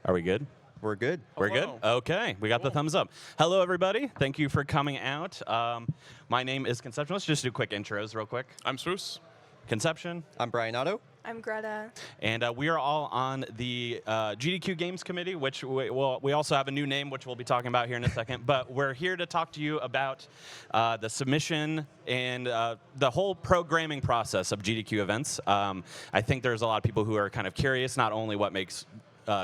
Are we good? We're good. We're good? Okay, we got the thumbs up. Hello, everybody. Thank you for coming out. My name is Conception. Let's just do quick intros real quick. I'm Spruce. Conception. I'm Brian Otto. I'm Greta. And we are all on the GDQ Games Committee, which we also have a new name, which we'll be talking about here in a second. But we're here to talk to you about the submission and the whole programming process of GDQ events. I think there's a lot of people who are kind of curious, not only what makes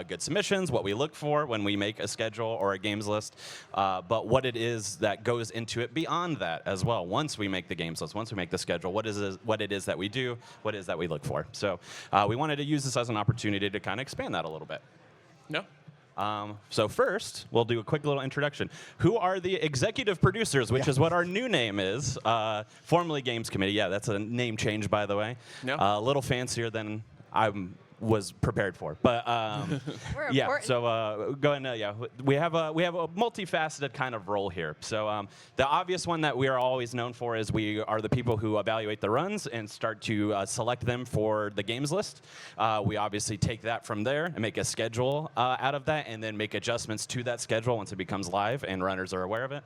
good submissions, what we look for when we make a schedule or a games list, but what it is that goes into it beyond that as well. Once we make the games list, once we make the schedule, what it is that we do, what it is that we look for. So we wanted to use this as an opportunity to kind of expand that a little bit. Yeah. So first, we'll do a quick little introduction. Who are the executive producers, which is what our new name is, formerly Games Committee. Yeah, that's a name change, by the way. Yeah. A little fancier than was prepared for, but yeah. Important. So go ahead. Yeah, we have a multifaceted kind of role here. So the obvious one that we are always known for is we are the people who evaluate the runs and start to select them for the games list. We obviously take that from there and make a schedule out of that, and then make adjustments to that schedule once it becomes live and runners are aware of it.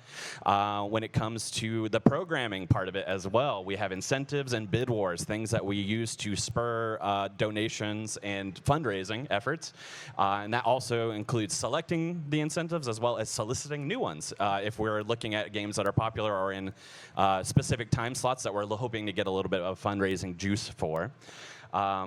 When it comes to the programming part of it as well, we have incentives and bid wars, things that we use to spur donations and fundraising efforts, and that also includes selecting the incentives as well as soliciting new ones if we're looking at games that are popular or in specific time slots that we're hoping to get a little bit of fundraising juice for.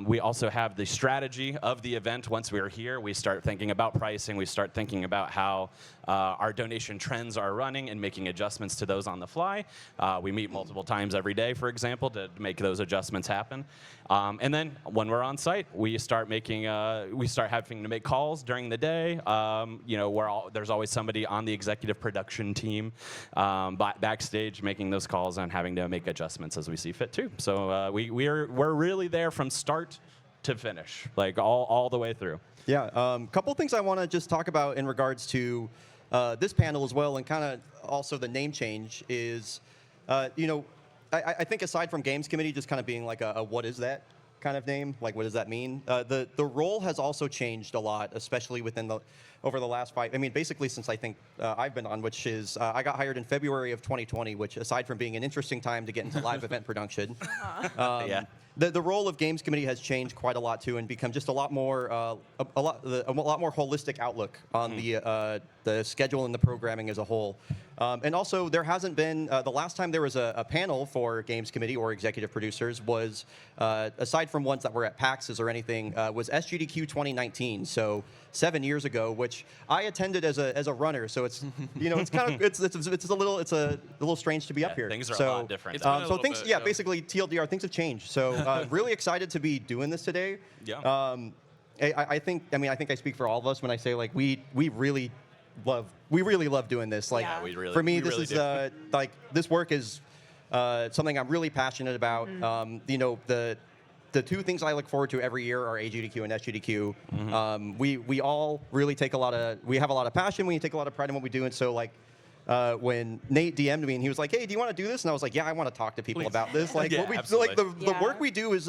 We also have the strategy of the event. Once we're here, we start thinking about pricing. We start thinking about how our donation trends are running and making adjustments to those on the fly. We meet multiple times every day, for example, to make those adjustments happen. And then when we're on site, we start having to make calls during the day. There's always somebody on the executive production team backstage making those calls and having to make adjustments as we see fit too. So we're really there from start to finish, like all the way through. Yeah, couple things I want to just talk about in regards to this panel as well, and kind of also the name change is, I think aside from Games Committee just kind of being like a what is that kind of name, like what does that mean? The role has also changed a lot, especially over the last basically since I think I've been on, which is I got hired in February of 2020, which aside from being an interesting time to get into live event production, Yeah. The role of Games Committee has changed quite a lot too, and become just a lot more a lot more holistic outlook on the schedule and the programming as a whole. And also, there hasn't been the last time there was a panel for Games Committee or executive producers was aside from ones that were at PAXs or anything was SGDQ 2019. So 7 years ago, which I attended as a runner. So it's it's kind of it's a little strange to be up here. Things are so, a lot different. So things basically TLDR, things have changed. So really excited to be doing this today. Yeah. I think I speak for all of us when I say like we really love doing this. Like Yeah. for me, we this really is like this work is something I'm really passionate about. The two things I look forward to every year are AGDQ and SGDQ. We all really we have a lot of passion. We take a lot of pride in what we do, and so like. When Nate DM'd me and he was like, "Hey, do you want to do this?" And I was like, "Yeah, I want to talk to people about this." Like, Yeah, like the Yeah. work we do is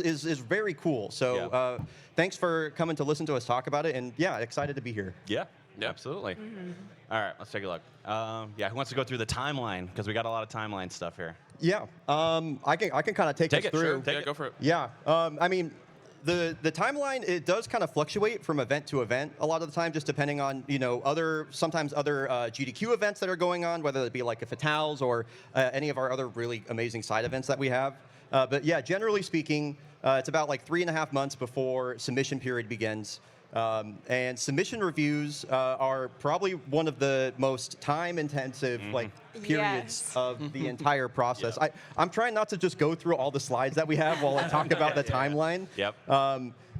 very cool. So, thanks for coming to listen to us talk about it, and yeah, excited to be here. Yeah, absolutely. All right, let's take a look. Who wants to go through the timeline? Because we got a lot of timeline stuff here. Yeah, I can kind of take us it, through. sure. Yeah, go for it. Yeah, the timeline, it does kind of fluctuate from event to event a lot of the time, just depending on sometimes other GDQ events that are going on, whether it be like a Fatales or any of our other really amazing side events that we have. But yeah, generally speaking, it's about like 3.5 months before submission period begins. And submission reviews are probably one of the most time-intensive periods Yes. of the entire process. I'm trying not to just go through all the slides that we have while I talk about the timeline. Yep.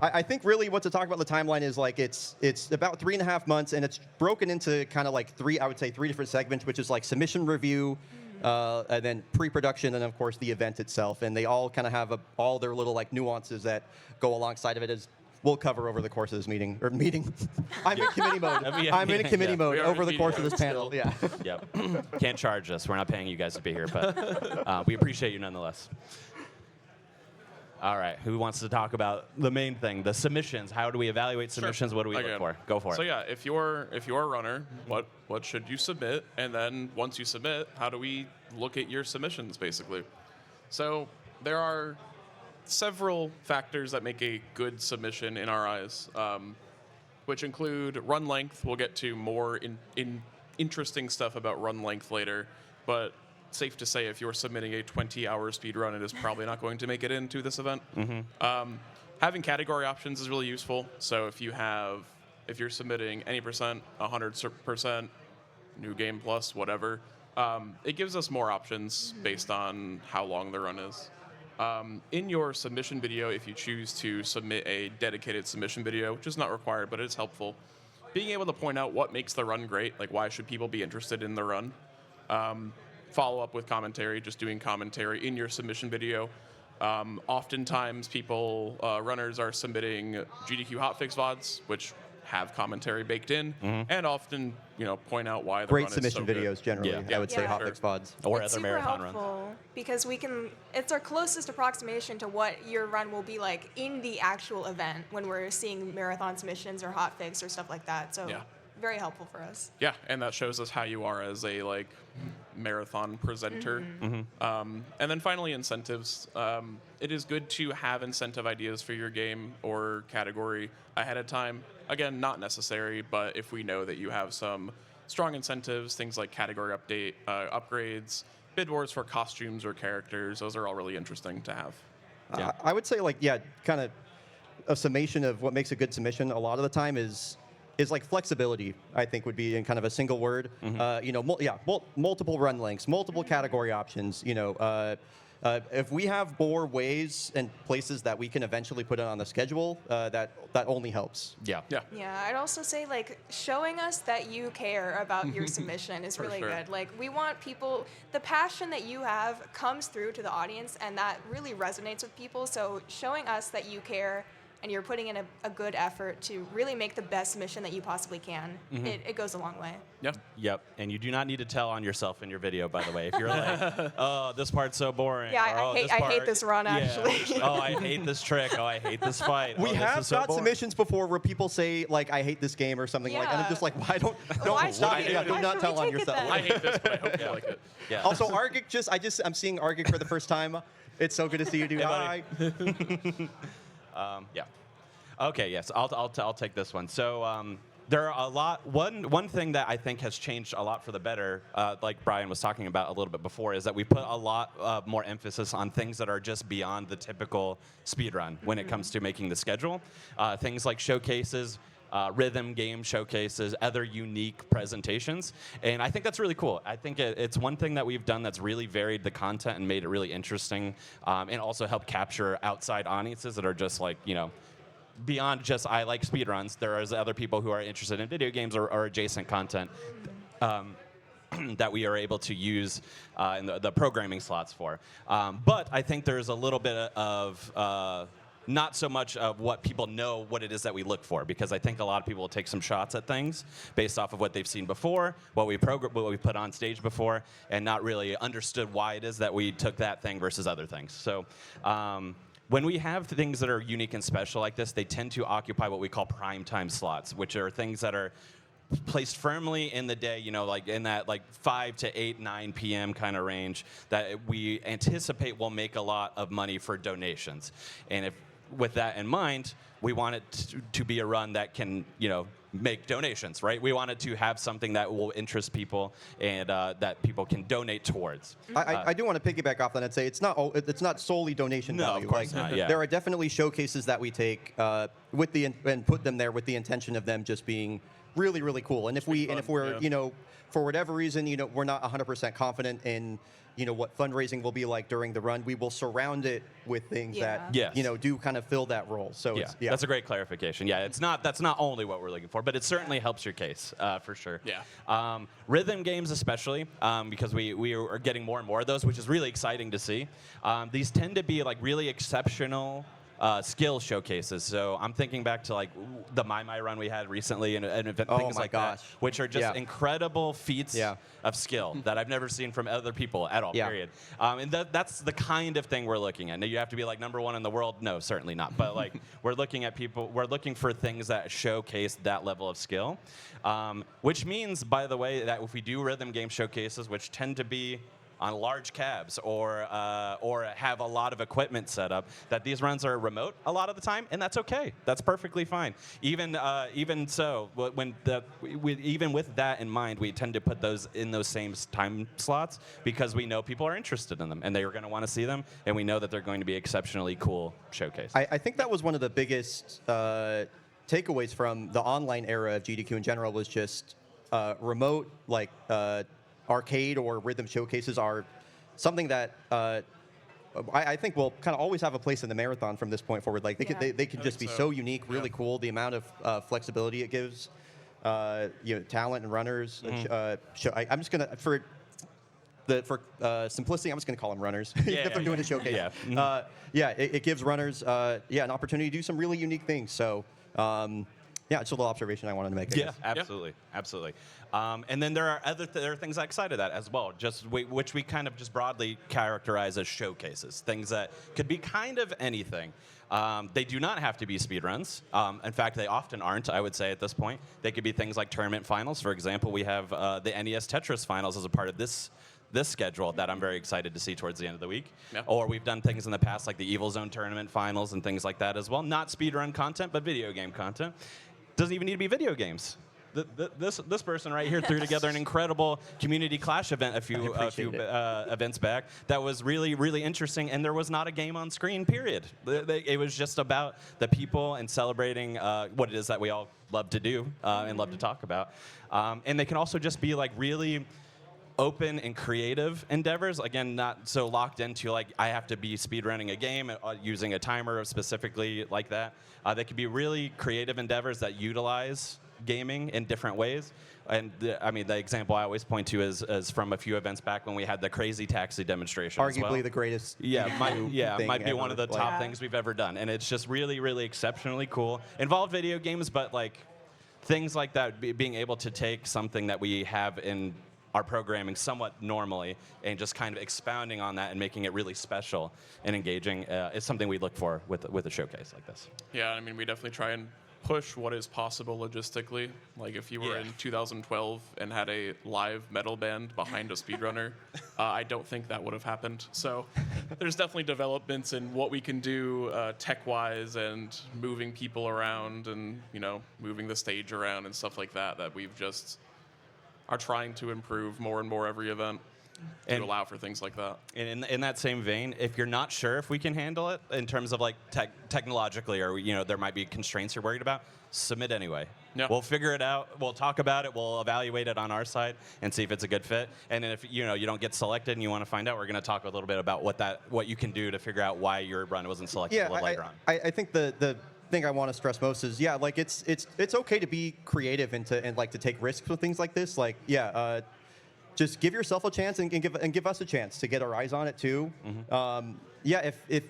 I think really what to talk about the timeline is like it's about 3.5 months, and it's broken into kind of like three different segments, which is like submission review, and then pre-production, and of course the event itself. And they all kind of have all their little like nuances that go alongside of it as we'll cover over the course of this meeting. I'm in committee mode. I'm in committee mode over the course of this panel. Yeah. Yep. Can't charge us. We're not paying you guys to be here, but we appreciate you nonetheless. All right. Who wants to talk about the main thing, the submissions? How do we evaluate submissions? What do we look for? Go for it. So yeah, if you're a runner, what should you submit? And then once you submit, how do we look at your submissions, basically? So there are several factors that make a good submission in our eyes, which include run length. We'll get to more interesting stuff about run length later, but safe to say if you're submitting a 20-hour speed run, it is probably not going to make it into this event. Having category options is really useful. So if you're submitting any percent, 100%, new game plus, whatever, it gives us more options based on how long the run is. In your submission video, if you choose to submit a dedicated submission video, which is not required, but it is helpful, being able to point out what makes the run great, like why should people be interested in the run. Follow up with commentary, just doing commentary in your submission video. Oftentimes, runners are submitting GDQ hotfix VODs, which have commentary baked in, and often, point out why the Great run submission is so videos, generally, Yeah. I would say, Yeah. hotfix VODs. Or It's other super marathon helpful runs. because it's our closest approximation to what your run will be like in the actual event when we're seeing marathon submissions or hotfix or stuff like that. So Yeah. very helpful for us. Yeah, and that shows us how you are as a marathon presenter. And then finally, incentives. It is good to have incentive ideas for your game or category ahead of time. Again, not necessary, but if we know that you have some strong incentives, things like category upgrades, bid wars for costumes or characters, those are all really interesting to have. Yeah. I would say, kind of a summation of what makes a good submission a lot of the time is like flexibility. I think would be in kind of a single word. Multiple run lengths, multiple category options. If we have more ways and places that we can eventually put it on the schedule, that only helps. Yeah. Yeah. Yeah, I'd also say showing us that you care about your submission is For really sure. good. We want people, the passion that you have comes through to the audience, and that really resonates with people. So showing us that you care and you're putting in a good effort to really make the best submission that you possibly can, it goes a long way. Yeah. Yep. And you do not need to tell on yourself in your video, by the way. If you're like, oh, this part's so boring. Yeah, or, I hate this run, Yeah. actually. Oh, I hate this trick. Oh, I hate this fight. We oh, this have is so got boring. submissions before where people say I hate this game or something like that. And I'm Yeah. just like, why don't Why stop should it? we- Do why not should tell we on take it yourself. then? I hate this, but I hope you like it. Yeah. Also, Argic, I'm seeing Argic for the first time. It's so good to see you, dude. Hey, Hi. buddy. Yeah. Okay. Yes. I'll take this one. So there are a lot. One thing that I think has changed a lot for the better, like Brian was talking about a little bit before, is that we put a lot more emphasis on things that are just beyond the typical speedrun when it comes to making the schedule. Things like showcases. Rhythm game showcases, other unique presentations, and I think that's really cool. I think it's one thing that we've done that's really varied the content and made it really interesting, and also helped capture outside audiences that are just beyond just I like speedruns. There is other people who are interested in video games or adjacent content that we are able to use in the programming slots for. But I think there's a little bit of not so much of what people know what it is that we look for, because I think a lot of people will take some shots at things based off of what they've seen before, what we put on stage before, and not really understood why it is that we took that thing versus other things. So when we have things that are unique and special like this, they tend to occupy what we call prime time slots, which are things that are placed firmly in the day, in that 5 to 8, 9 p.m. kind of range that we anticipate will make a lot of money for donations. And with that in mind, we want it to be a run that can, make donations, right? We want it to have something that will interest people and that people can donate towards. I do want to piggyback off that and say it's not solely donation No, value. of course not, yeah. There are definitely showcases that we take and put them there with the intention of them just being really, really cool. And if we're for whatever reason, we're not 100% confident in what fundraising will be like during the run, we will surround it with things that Yes. do kind of fill that role. So Yeah, that's a great clarification. Yeah, that's not only what we're looking for, but it certainly helps your case for sure. Yeah. Rhythm games especially, because we are getting more and more of those, which is really exciting to see. These tend to be really exceptional skill showcases. So I'm thinking back to like the My run we had recently and event, Oh things my like gosh. that, which are just Yeah. incredible feats Yeah. of skill that I've never seen from other people at all. Yeah. Period. And that's the kind of thing we're looking at. Now, you have to be like number 1 in the world. No, certainly not. But like we're looking at people. We're looking for things that showcase that level of skill, which means, by the way, that if we do rhythm game showcases, which tend to be on large cabs or have a lot of equipment set up, that these runs are remote a lot of the time, and that's okay. That's perfectly fine. Even so, even with that in mind, we tend to put those in those same time slots because we know people are interested in them and they are going to want to see them, and we know that they're going to be exceptionally cool showcase. I think that was one of the biggest takeaways from the online era of GDQ in general was just remote, like arcade or rhythm showcases are something that I think will kind of always have a place in the marathon from this point forward. Like they can just be so unique, really cool. The amount of flexibility it gives, talent and runners. I'm just gonna for simplicity, I'm just going to call them runners, if they're doing a showcase. Yeah. It gives runners, an opportunity to do some really unique things. So, it's a little observation I wanted to make. I guess. Absolutely. And then there are there are things outside of that as well, which we kind of just broadly characterize as showcases, things that could be kind of anything. They do not have to be speedruns. In fact, they often aren't, I would say, at this point. They could be things like tournament finals. For example, we have the NES Tetris finals as a part of this schedule that I'm very excited to see towards the end of the week. Yeah. Or we've done things in the past like the Evil Zone tournament finals and things like that as well. Not speedrun content, but video game content. Doesn't even need to be video games. This person right here threw together an incredible community clash event a few events back that was really, really interesting, and there was not a game on screen, period. It was just about the people and celebrating what it is that we all love to do and love to talk about. And they can also just be like really open and creative endeavors. Again, not so locked into like I have to be speedrunning a game using a timer specifically like that. They could be really creative endeavors that utilize gaming in different ways. And the example I always point to is from a few events back when we had the Crazy Taxi demonstration. Arguably the greatest. Might be one of the top Yeah. things we've ever done. And it's just really, really exceptionally cool. Involved video games, but like things like that, being able to take something that we have in our programming somewhat normally and just kind of expounding on that and making it really special and engaging is something we look for with a showcase like this. Yeah, I mean, we definitely try and push what is possible logistically. Like if you were in 2012 and had a live metal band behind a speedrunner, I don't think that would have happened. So there's definitely developments in what we can do tech-wise and moving people around and, moving the stage around and stuff like that we've just are trying to improve more and more every event to allow for things like that. And in that same vein, if you're not sure if we can handle it in terms of like technologically or there might be constraints you're worried about, submit anyway. Yeah. We'll figure it out. We'll talk about it. We'll evaluate it on our side and see if it's a good fit. And then if you don't get selected and you want to find out, we're going to talk a little bit about what you can do to figure out why your run wasn't selected a little later on. I think the thing I want to stress most is it's okay to be creative and to take risks with things like this. Just give yourself a chance and give us a chance to get our eyes on it too. Mm-hmm. If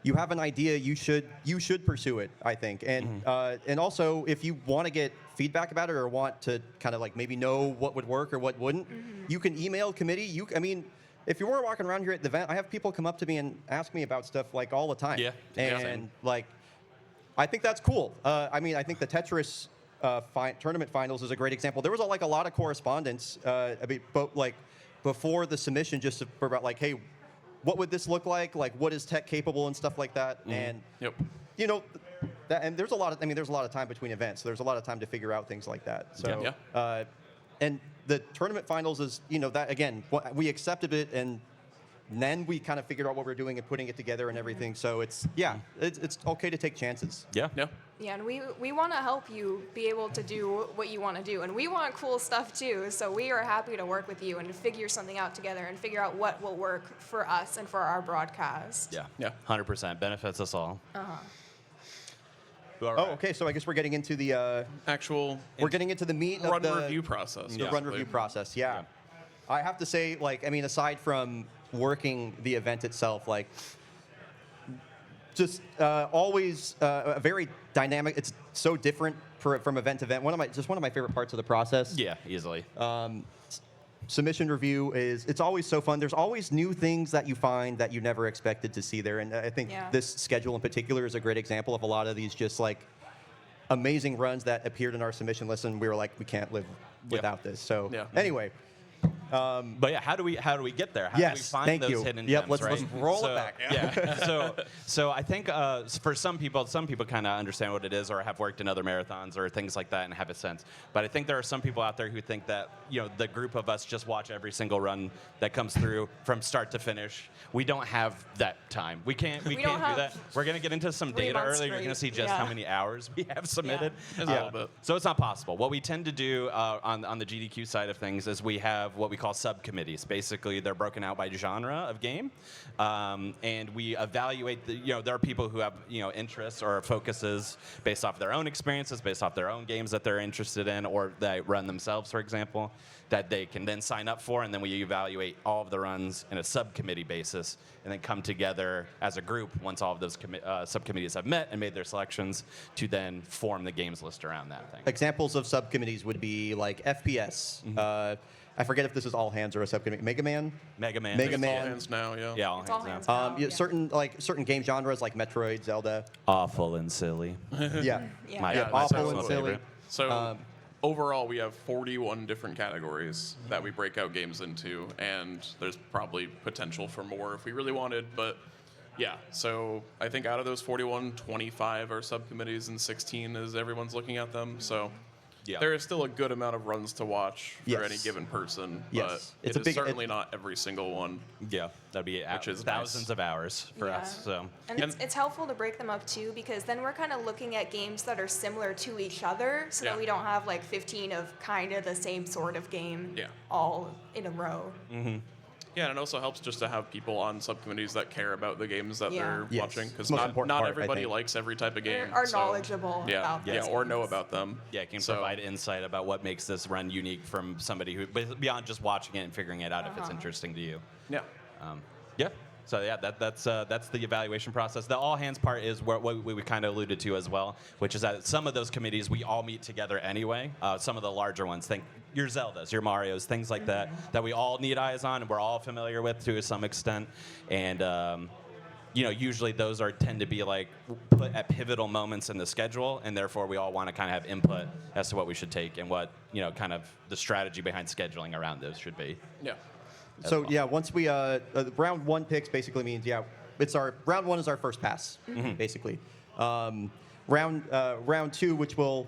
you have an idea, you should pursue it, I think. And and also if you want to get feedback about it or want to kind of like maybe know what would work or what wouldn't, you can email committee. If you were walking around here at the event, I have people come up to me and ask me about stuff like all the time. Yeah. And I think that's cool. I think the Tetris tournament finals is a great example. There was a lot of correspondence before the submission just for about like, hey, what would this look like? Like, what is tech capable and stuff like that? And and there's a lot of time between events. So there's a lot of time to figure out things like that. So and the tournament finals is that again we accepted it and then we kind of figured out what we're doing and putting it together and everything. So it's okay to take chances. Yeah. Yeah, and we want to help you be able to do what you want to do, and we want cool stuff too. So we are happy to work with you and figure something out together and figure out what will work for us and for our broadcast. Yeah. 100% benefits us all. Oh, okay. So I guess we're getting into the Actual we're getting into the meat run of the review process. The run review process. Yeah. I have to say, aside from working the event itself, just always a very dynamic. It's so different from event to event. One of my favorite parts of the process. Yeah, easily. Submission review it's always so fun. There's always new things that you find that you never expected to see there. And I think this schedule in particular is a great example of a lot of these just like amazing runs that appeared in our submission list, and we were like, we can't live without this. So anyway. But yeah, how do we get there? How do we find those hidden Yep, gems, let's roll it back. Yeah. So I think for some people kind of understand what it is, or have worked in other marathons or things like that, and have a sense. But I think there are some people out there who think that the group of us just watch every single run that comes through from start to finish. We don't have that time. We can't do that. We're gonna get into some data earlier. You're gonna see just how many hours we have submitted. A little bit. So it's not possible. What we tend to do on the GDQ side of things is we have what we call subcommittees. Basically, they're broken out by genre of game, and we evaluate there are people who have interests or focuses based off their own experiences, based off their own games that they're interested in, or that run themselves, for example, that they can then sign up for, and then we evaluate all of the runs in a subcommittee basis, and then come together as a group once all of those subcommittees have met and made their selections to then form the games list around that thing. Examples of subcommittees would be like FPS. I forget if this is all hands or a subcommittee. Mega Man. Mega Man. It's all hands now, Yeah, all hands now. Certain game genres like Metroid, Zelda. Awful and silly. Yeah. My awful personal and silly. favorite. So overall, we have 41 different categories that we break out games into, and there's probably potential for more if we really wanted, but yeah. So I think out of those 41, 25 are subcommittees, and 16 is everyone's looking at them. So there is still a good amount of runs to watch for any given person, but it's certainly not every single one. Yeah, that'd be thousands of hours for us. So, and it's helpful to break them up too, because then we're kind of looking at games that are similar to each other, so that we don't have like 15 of kind of the same sort of game all in a row. Mm-hmm. Yeah, and it also helps just to have people on subcommittees that care about the games that they're watching, because not everybody likes every type of game. Are knowledgeable about these or know about them. Yeah, it can provide insight about what makes this run unique from somebody who, beyond just watching it and figuring it out if it's interesting to you. Yeah. So that's the evaluation process. The all hands part is what we kind of alluded to as well, which is that some of those committees we all meet together anyway. Some of the larger ones, think your Zeldas, your Marios, things like that we all need eyes on and we're all familiar with to some extent. And usually those tend to be like put at pivotal moments in the schedule, and therefore we all want to kind of have input as to what we should take and what kind of the strategy behind scheduling around those should be. Yeah. So once we round one picks basically means it's our round one is our first pass basically. Round two, which will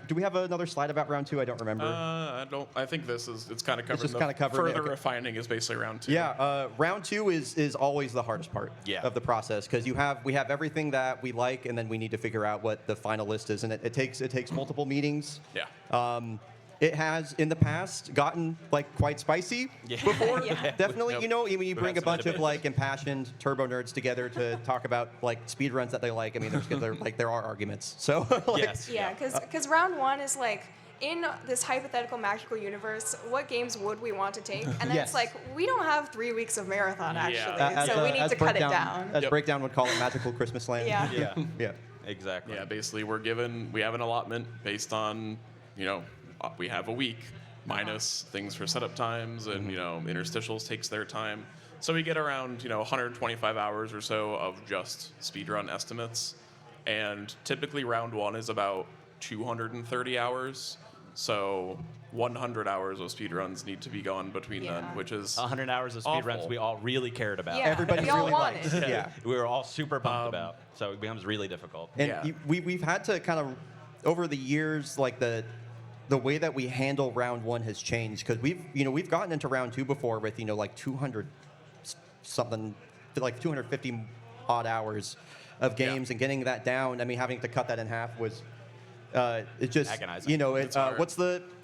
do we have another slide about round two? I don't remember. I don't. I think it's kind of covered. It's just kind of covered. Further refining is basically round two. Yeah, round two is always the hardest part of the process, because we have everything that we like, and then we need to figure out what the final list is, and it takes multiple meetings. Yeah. It has in the past gotten like quite spicy before. Definitely, when you bring a bunch of like impassioned turbo nerds together to talk about like speed runs that they like. I mean, there are arguments. So because round one is like, in this hypothetical magical universe, what games would we want to take? And then it's like, we don't have 3 weeks of marathon actually, so we need to cut it down. As Breakdown would call it, magical Christmas land. Yeah. Exactly. Yeah, basically we have an allotment based on we have a week minus things for setup times, and interstitials takes their time, so we get around 125 hours or so of just speedrun estimates, and typically round one is about 230 hours, so 100 hours of speedruns need to be gone between then, which is 100 hours of speedruns we all really cared about. Everybody really likes. We were all super pumped about, so it becomes really difficult. And we've had to kind of over the years, like the way that we handle round one has changed, because we've gotten into round two before with like 200 something, like 250 odd hours of games, and getting that down. I mean, having to cut that in half was it just agonizing.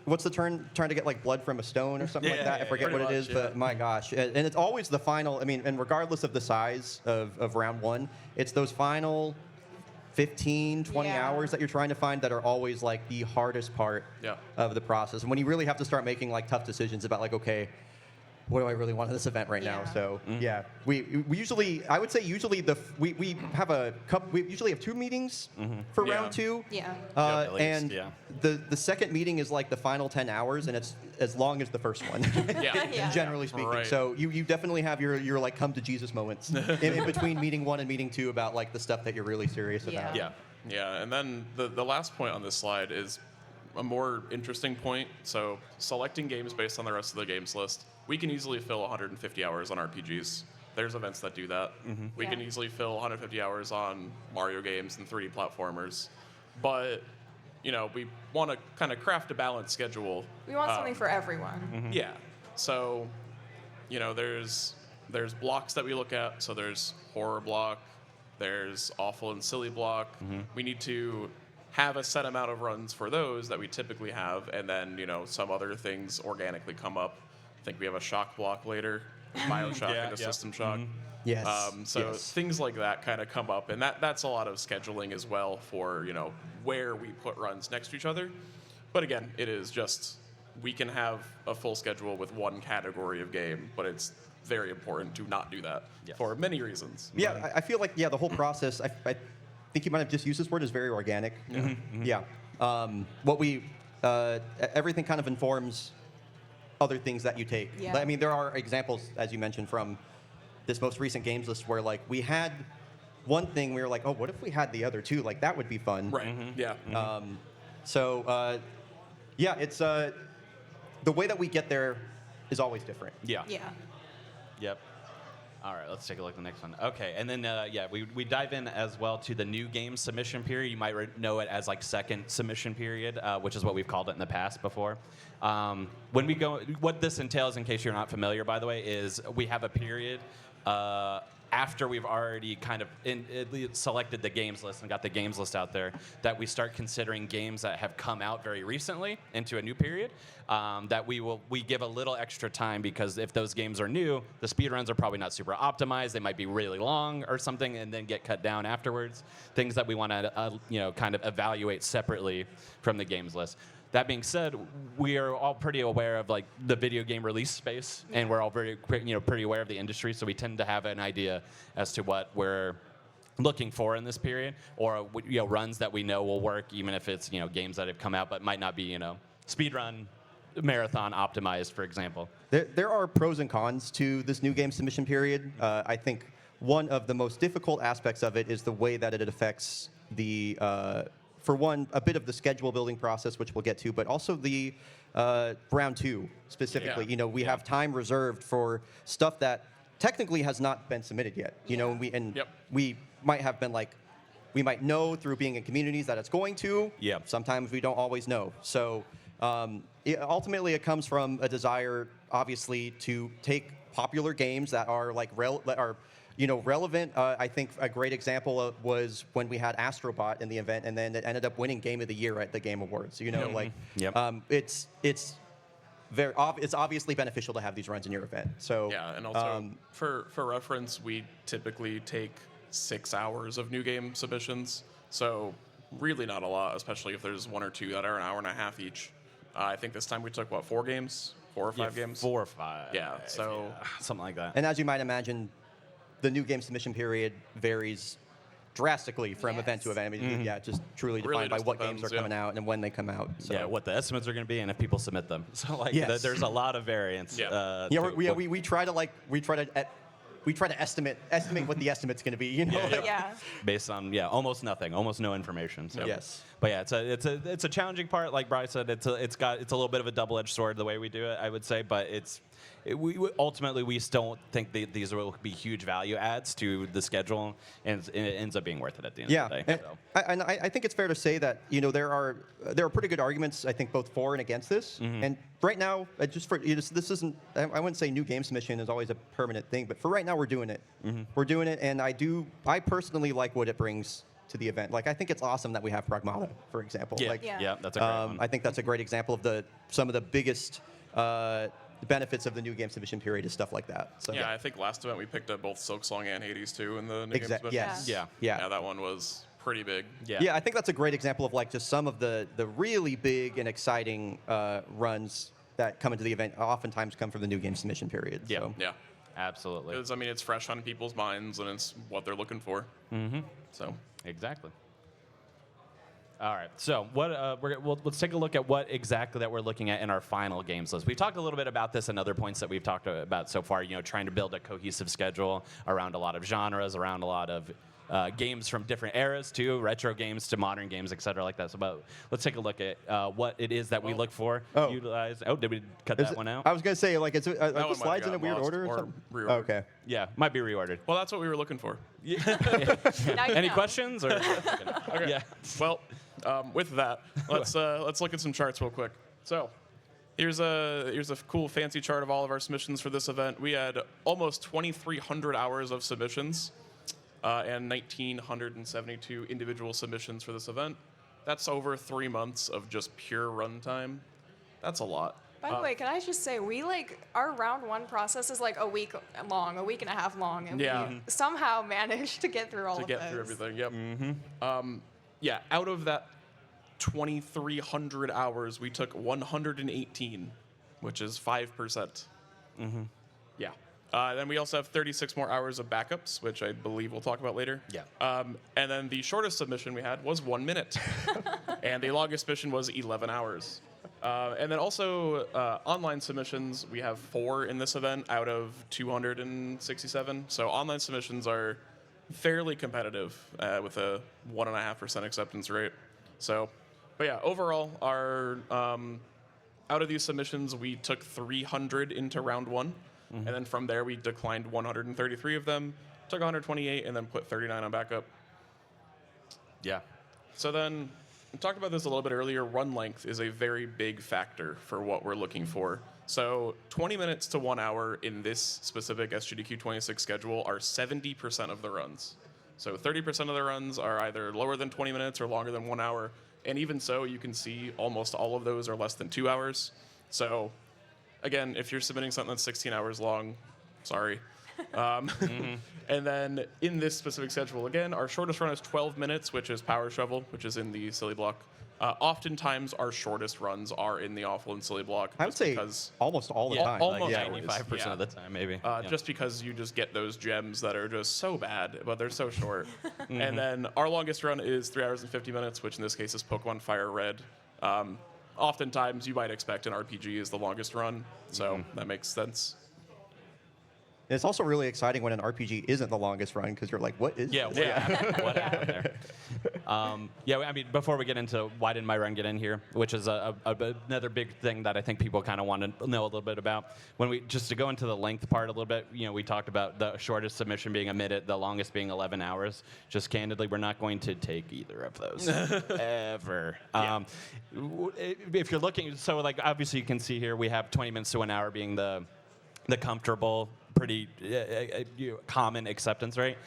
What's the term, trying to get like blood from a stone or something like that? I forget what it is, but my gosh. And it's always the final. I mean, and regardless of the size of round one, it's those final 15, 20 hours that you're trying to find that are always like the hardest part of the process. And when you really have to start making like tough decisions about like, okay, what do I really want in this event right now? Yeah. So yeah, we usually, I would say usually we have a couple, we usually have 2 meetings for Yeah. round 2. Yeah. At least, And yeah. the second meeting is like the final 10 hours, and it's as long as the first one. Yeah. Yeah. Generally speaking. Right. So you definitely have your like come to Jesus moments in between meeting 1 and meeting 2 about like the stuff that you're really serious Yeah. about. Yeah. Yeah, and then the last point on this slide is a more interesting point. So selecting games based on the rest of the games list, we can easily fill 150 hours on RPGs. There's events that do that. We can Yeah. easily fill 150 hours on Mario games and 3D platformers. But, we want to kind of craft a balanced schedule. We want something for everyone. Yeah. So, there's blocks that we look at. So there's horror block, there's awful and silly block. We need to have a set amount of runs for those that we typically have, and then some other things organically come up. I think we have a shock block later, BioShock Yeah, and a yeah. System Shock. Yes. So yes. things like that kind of come up, and that's a lot of scheduling as well for where we put runs next to each other. But again, it is just we can have a full schedule with one category of game, but it's very important to not do that Yes. for many reasons. Yeah, I feel like the whole process. I think you might have just used this word is very organic. Yeah. What we everything kind of informs other things that you take. Yeah. I mean, there are examples, as you mentioned, from this most recent games list where like we had one thing we were like, oh, what if we had the other two? Like that would be fun. Right. Yeah. Yeah, it's the way that we get there is always different. Yeah. Yeah. Yep. All right, let's take a look at the next one. Okay, and then we dive in as well to the new game submission period. You might know it as like second submission period, which is what we've called it in the past before. When we go, what this entails, in case you're not familiar, by the way, is we have a period after we've already kind of selected the games list and got the games list out there, that we start considering games that have come out very recently into a new period. That we give a little extra time, because if those games are new, the speedruns are probably not super optimized. They might be really long or something, and then get cut down afterwards. Things that we want to kind of evaluate separately from the games list. That being said, we are all pretty aware of like the video game release space, and we're all very pretty aware of the industry, so we tend to have an idea as to what we're looking for in this period, or runs that we know will work, even if it's games that have come out but might not be speedrun marathon optimized, for example. There are pros and cons to this new game submission period. I think one of the most difficult aspects of it is the way that it affects the for one, a bit of the schedule building process, which we'll get to, but also the round 2 specifically. Yeah. We have time reserved for stuff that technically has not been submitted yet. Yep. We might have been like, we might know through being in communities that it's going to. Yeah. Sometimes we don't always know. So ultimately, it comes from a desire, obviously, to take popular games that are like relevant. I think a great example was when we had Astrobot in the event, and then it ended up winning Game of the Year at the Game Awards. It's obviously beneficial to have these runs in your event. So Yeah, and also for reference, we typically take 6 hours of new game submissions. So really not a lot, especially if there's 1 or 2 that are an hour and a half each. I think this time we took 4 games, 4 or 5 games. 4 or 5. Yeah, so something like that. And as you might imagine, the new game submission period varies drastically from event to Yes. event. I mean, just truly Really defined by just what depends, games are coming out and when they come out. So. Yeah, what the estimates are going to be, and if people submit them. So Yes. there's a lot of variance. Yeah. We try to estimate what the estimate's going to be. Yeah. Based on almost nothing, almost no information. So. Yes. But yeah, it's a challenging part. Like Bryce said, it's a little bit of a double-edged sword the way we do it, I would say. But we ultimately we still don't think these will be huge value adds to the schedule, and it ends up being worth it at the end of the day. And I think it's fair to say that there are pretty good arguments, I think, both for and against this. And right now, this isn't, I wouldn't say new game submission is always a permanent thing, but for right now we're doing it. We're doing it, and I personally like what it brings to the event. Like, I think it's awesome that we have Pragmata, for example. Yeah, Like, yeah, that's a great one. I think that's a great example of some of the biggest benefits of the new game submission period is stuff like that. So I think last event we picked up both Silksong and Hades too in the new game submission. Yes. Yeah. Yeah, that one was pretty big. Yeah. I think that's a great example of like just some of the really big and exciting runs that come into the event oftentimes come from the new game submission period. Yeah. So. Yeah. Absolutely. Because, I mean, it's fresh on people's minds, and it's what they're looking for. Mm-hmm. So. Exactly. All right. So let's take a look at what exactly that we're looking at in our final games list. We've talked a little bit about this and other points that we've talked about so far. Trying to build a cohesive schedule around a lot of genres, around a lot of games from different eras too, retro games to modern games, et cetera, like that. So, let's take a look at what it is that we look for. Oh. Utilize. Oh, did we cut that one out? I was going to say, like, are one the might slides have in a weird lost order or or something? reordered. Oh, okay. Yeah, might be reordered. Well, that's what we were looking for. Now you Any know. questions? Or Okay. Yeah. Well, with that, let's look at some charts real quick. So, here's a cool fancy chart of all of our submissions for this event. We had almost 2,300 hours of submissions and 1,972 individual submissions for this event. That's over 3 months of just pure runtime. That's a lot. By the way, can I just say, our round one process is like a week long, a week and a half long, and Yeah. we somehow managed to get through all To of get those. through everything, yep. Yeah, out of that 2,300 hours, we took 118, which is 5%. Yeah. Then we also have 36 more hours of backups, which I believe we'll talk about later. Yeah. And then the shortest submission we had was 1 minute. And the longest submission was 11 hours. And then also online submissions, we have 4 in this event out of 267. So online submissions are fairly competitive with a 1.5% acceptance rate. So, but yeah, overall, our out of these submissions, we took 300 into round 1. And then from there, we declined 133 of them, took 128, and then put 39 on backup. Yeah. So then, we talked about this a little bit earlier. Run length is a very big factor for what we're looking for. So 20 minutes to 1 hour in this specific SGDQ 26 schedule are 70% of the runs. So 30% of the runs are either lower than 20 minutes or longer than 1 hour. And even so, you can see almost all of those are less than 2 hours. So again, if you're submitting something that's 16 hours long, sorry. And then in this specific schedule, again, our shortest run is 12 minutes, which is Power Shovel, which is in the Silly Block. Oftentimes, our shortest runs are in the Awful and Silly Block. I would say because, almost all the Yeah, time. almost like always, 95% yeah. of the time, maybe. Just because you just get those gems that are just so bad, but they're so short. And then our longest run is 3 hours and 50 minutes, which in this case is Pokemon Fire Red. Oftentimes, you might expect an RPG is the longest run, so that makes sense. And it's also really exciting when an RPG isn't the longest run because you're like, what is Yeah, this? what happened? What happened there? Yeah, I mean, before we get into why didn't my run get in here, which is another big thing that I think people kind of want to know a little bit about. Just to go into the length part a little bit, we talked about the shortest submission being a minute, the longest being 11 hours. Just candidly, we're not going to take either of those ever. If you're looking, so like obviously you can see here we have 20 minutes to an hour being the comfortable, pretty common acceptance rate.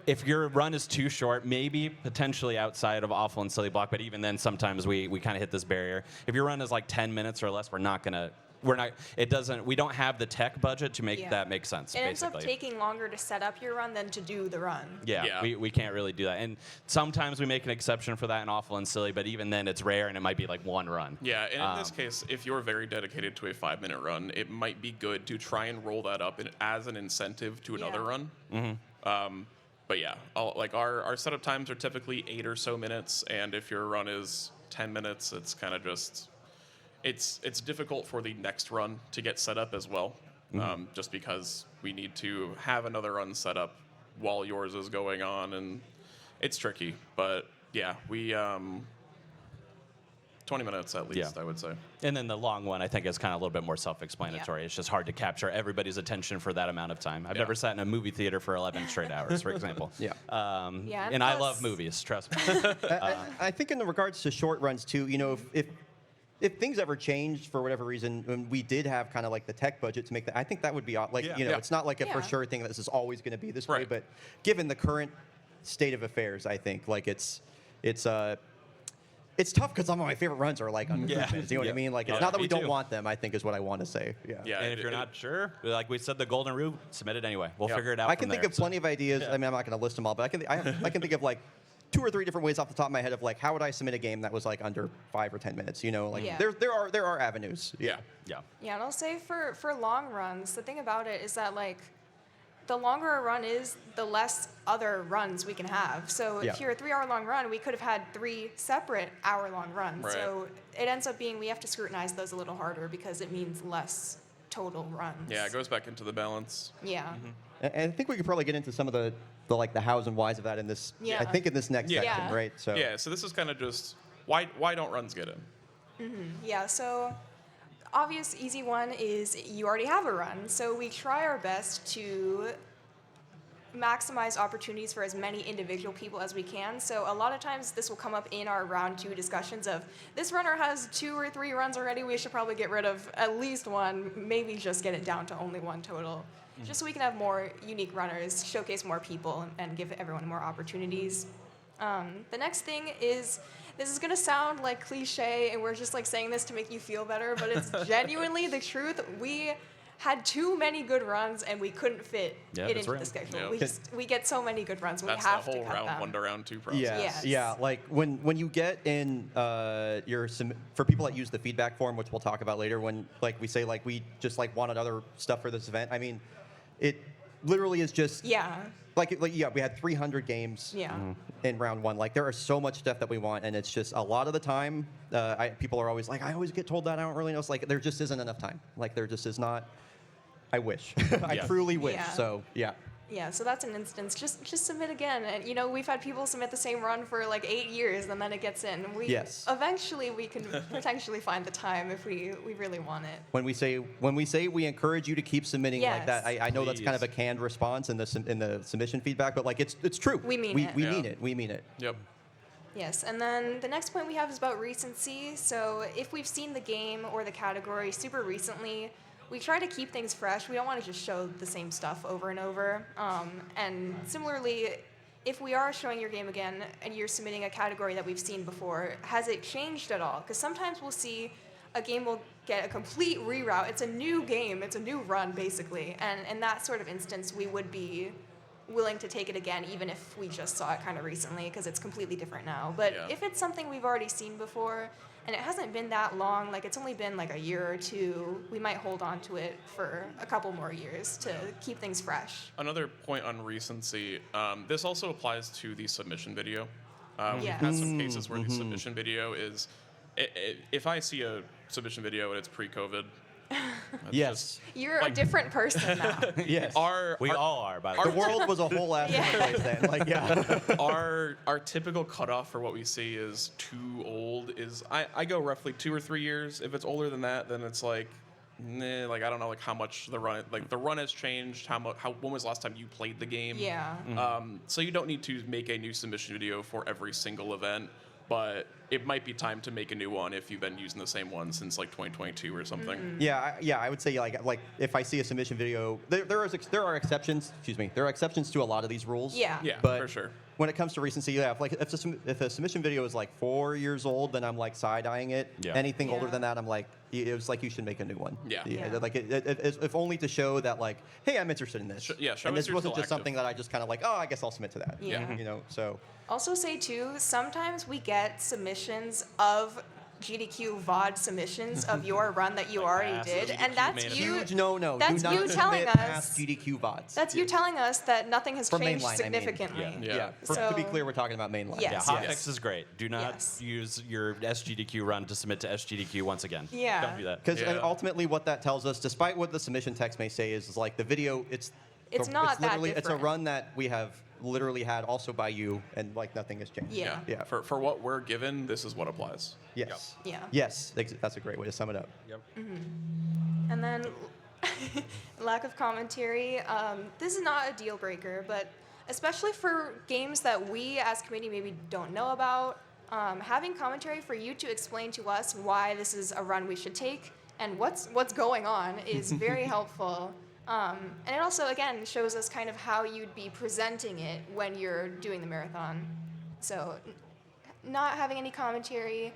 If your run is too short, maybe potentially outside of Awful and Silly Block, but even then sometimes we kind of hit this barrier. If your run is like 10 minutes or less, we don't have the tech budget to make that make sense, It ends basically. up taking longer to set up your run than to do the run. Yeah. We can't really do that. And sometimes we make an exception for that in Awful and Silly, but even then it's rare and it might be like one run. Yeah, and in this case, if you're very dedicated to a 5-minute run, it might be good to try and roll that up as an incentive to another run. But yeah, our setup times are typically 8 or so minutes, and if your run is 10 minutes, it's kind of just it's difficult for the next run to get set up as well, just because we need to have another run set up while yours is going on, and it's tricky. But yeah, we 20 minutes at least, I would say. And then the long one, I think, is kind of a little bit more self-explanatory. Yeah. It's just hard to capture everybody's attention for that amount of time. I've never sat in a movie theater for 11 straight hours, for example. Yeah. And I love movies, trust me. I think in regards to short runs too, if things ever changed for whatever reason, when we did have kind of like the tech budget to make that, I think that would be it's not like a for sure thing that this is always going to be this way, Right. but given the current state of affairs, I think like it's tough because some of my favorite runs are like under 3 minutes. You know what I mean? Like it's not that me we don't too. want them. I think is what I want to say. Yeah. Yeah, And if you're not sure, like we said, the golden rule, submit it anyway. We'll Yep. figure it out I can from think there. of plenty of ideas. I mean, I'm not going to list them all, but I can think of like 2 or 3 different ways off the top of my head of like how would I submit a game that was like under 5 or 10 minutes. You know, like Yeah. there are avenues. Yeah. Yeah. Yeah, and I'll say for long runs, the thing about it is that like the longer a run is, the less other runs we can have. So Yeah. if you're a 3-hour long run, we could have had 3 separate hour-long runs. Right. So it ends up being we have to scrutinize those a little harder because it means less total runs. Yeah, it goes back into the balance. Yeah. And I think we could probably get into some of the like the hows and whys of that in this. Yeah. I think in this next Yeah. section, Yeah. right? So Yeah, so this is kind of just why don't runs get in? Yeah, so obvious easy one is you already have a run. So we try our best to maximize opportunities for as many individual people as we can. So a lot of times this will come up in our round 2 discussions of this runner has 2 or 3 runs already, we should probably get rid of at least one, maybe just get it down to only 1 total. Just so we can have more unique runners, showcase more people, and give everyone more opportunities. The next thing is, this is gonna sound like cliche, and we're just like saying this to make you feel better, but it's genuinely the truth. We had too many good runs, and we couldn't fit Yeah, it that's into right. the schedule. Yeah. We get so many good runs, we That's have the to whole cut round them. 1 to round 2 process. Yes. Yeah, like when you get in for people that use the feedback form, which we'll talk about later, when like we say like we just like wanted other stuff for this event. I mean, it literally is just Yeah, like yeah, we had 300 games yeah. in round 1. Like there is so much stuff that we want, and it's just a lot of the time people are always like, I always get told that I don't really know. It's like there just isn't enough time. Like there just is not. I wish. I Yeah. truly wish. Yeah. So yeah. Yeah, so that's an instance. Just submit again, and you know we've had people submit the same run for like 8 years, and then it gets in. Yes. Eventually, we can potentially find the time if we really want it. When we say we encourage you to keep submitting like that, Yes. I know that's kind of a Please. canned response in the submission feedback, but like it's true. We mean it. We Yeah. mean it. We mean it. Yep. Yes, and then the next point we have is about recency. So if we've seen the game or the category super recently, we try to keep things fresh. We don't want to just show the same stuff over and over. And similarly, if we are showing your game again and you're submitting a category that we've seen before, has it changed at all? Because sometimes we'll see a game will get a complete reroute. It's a new game. It's a new run, basically. And in that sort of instance, we would be willing to take it again, even if we just saw it kind of recently, because it's completely different now. But Yeah. if it's something we've already seen before, and it hasn't been that long, like it's only been like a year or 2, we might hold on to it for a couple more years to keep things fresh. Another point on recency, this also applies to the submission video. We've Yes. had some cases where the submission video is, if I see a submission video and it's pre-COVID, that's Yes. You're a Like- different person now. Yes. We all are, by the the way. world was a whole ass Yeah. place then. Like yeah. our typical cutoff for what we see is too old is I go roughly 2 or 3 years. If it's older than that, then it's like, like I don't know like how much the run has changed. When was the last time you played the game? Yeah. So you don't need to make a new submission video for every single event, but it might be time to make a new one if you've been using the same one since like 2022 or something. Yeah, I would say like if I see a submission video, there are exceptions. Excuse me, there are exceptions to a lot of these rules. Yeah. Yeah, but for sure. when it comes to recency, yeah, if a submission video is like 4 years old, then I'm like side eyeing it. Yeah. Anything older Yeah. than that, I'm like, it was like you should make a new one. Yeah. Yeah. Like if only to show that like, hey, I'm interested in this. Show and us this you're wasn't still just active. something that I just kind of like, oh, I guess I'll submit to that. Yeah. You know, so. Also say too, sometimes we get submissions of GDQ VOD submissions of your run that you already massive did, GDQ and that's made it. you. Huge no. That's Do not you telling submit us- past GDQ VODs. That's you telling us that nothing has For changed mainline, I mean. significantly. Yeah. Yeah. To be So- clear, we're talking about mainline. Yes. Yeah, Yes. hotfix is great. Do not Yes. use your SGDQ run to submit to SGDQ once again. Yeah. Don't do that. Because Yeah. ultimately, what that tells us, despite what the submission text may say, is like the video. It's not that literally it's a different. run that we have literally had also by you, and like nothing has changed. Yeah. Yeah. For what we're given, this is what applies. Yes. Yeah. Yes. That's a great way to sum it up. Yep. And then lack of commentary. This is not a deal breaker, but especially for games that we as committee maybe don't know about, having commentary for you to explain to us why this is a run we should take and what's going on is very helpful. And it also, again, shows us kind of how you'd be presenting it when you're doing the marathon. So not having any commentary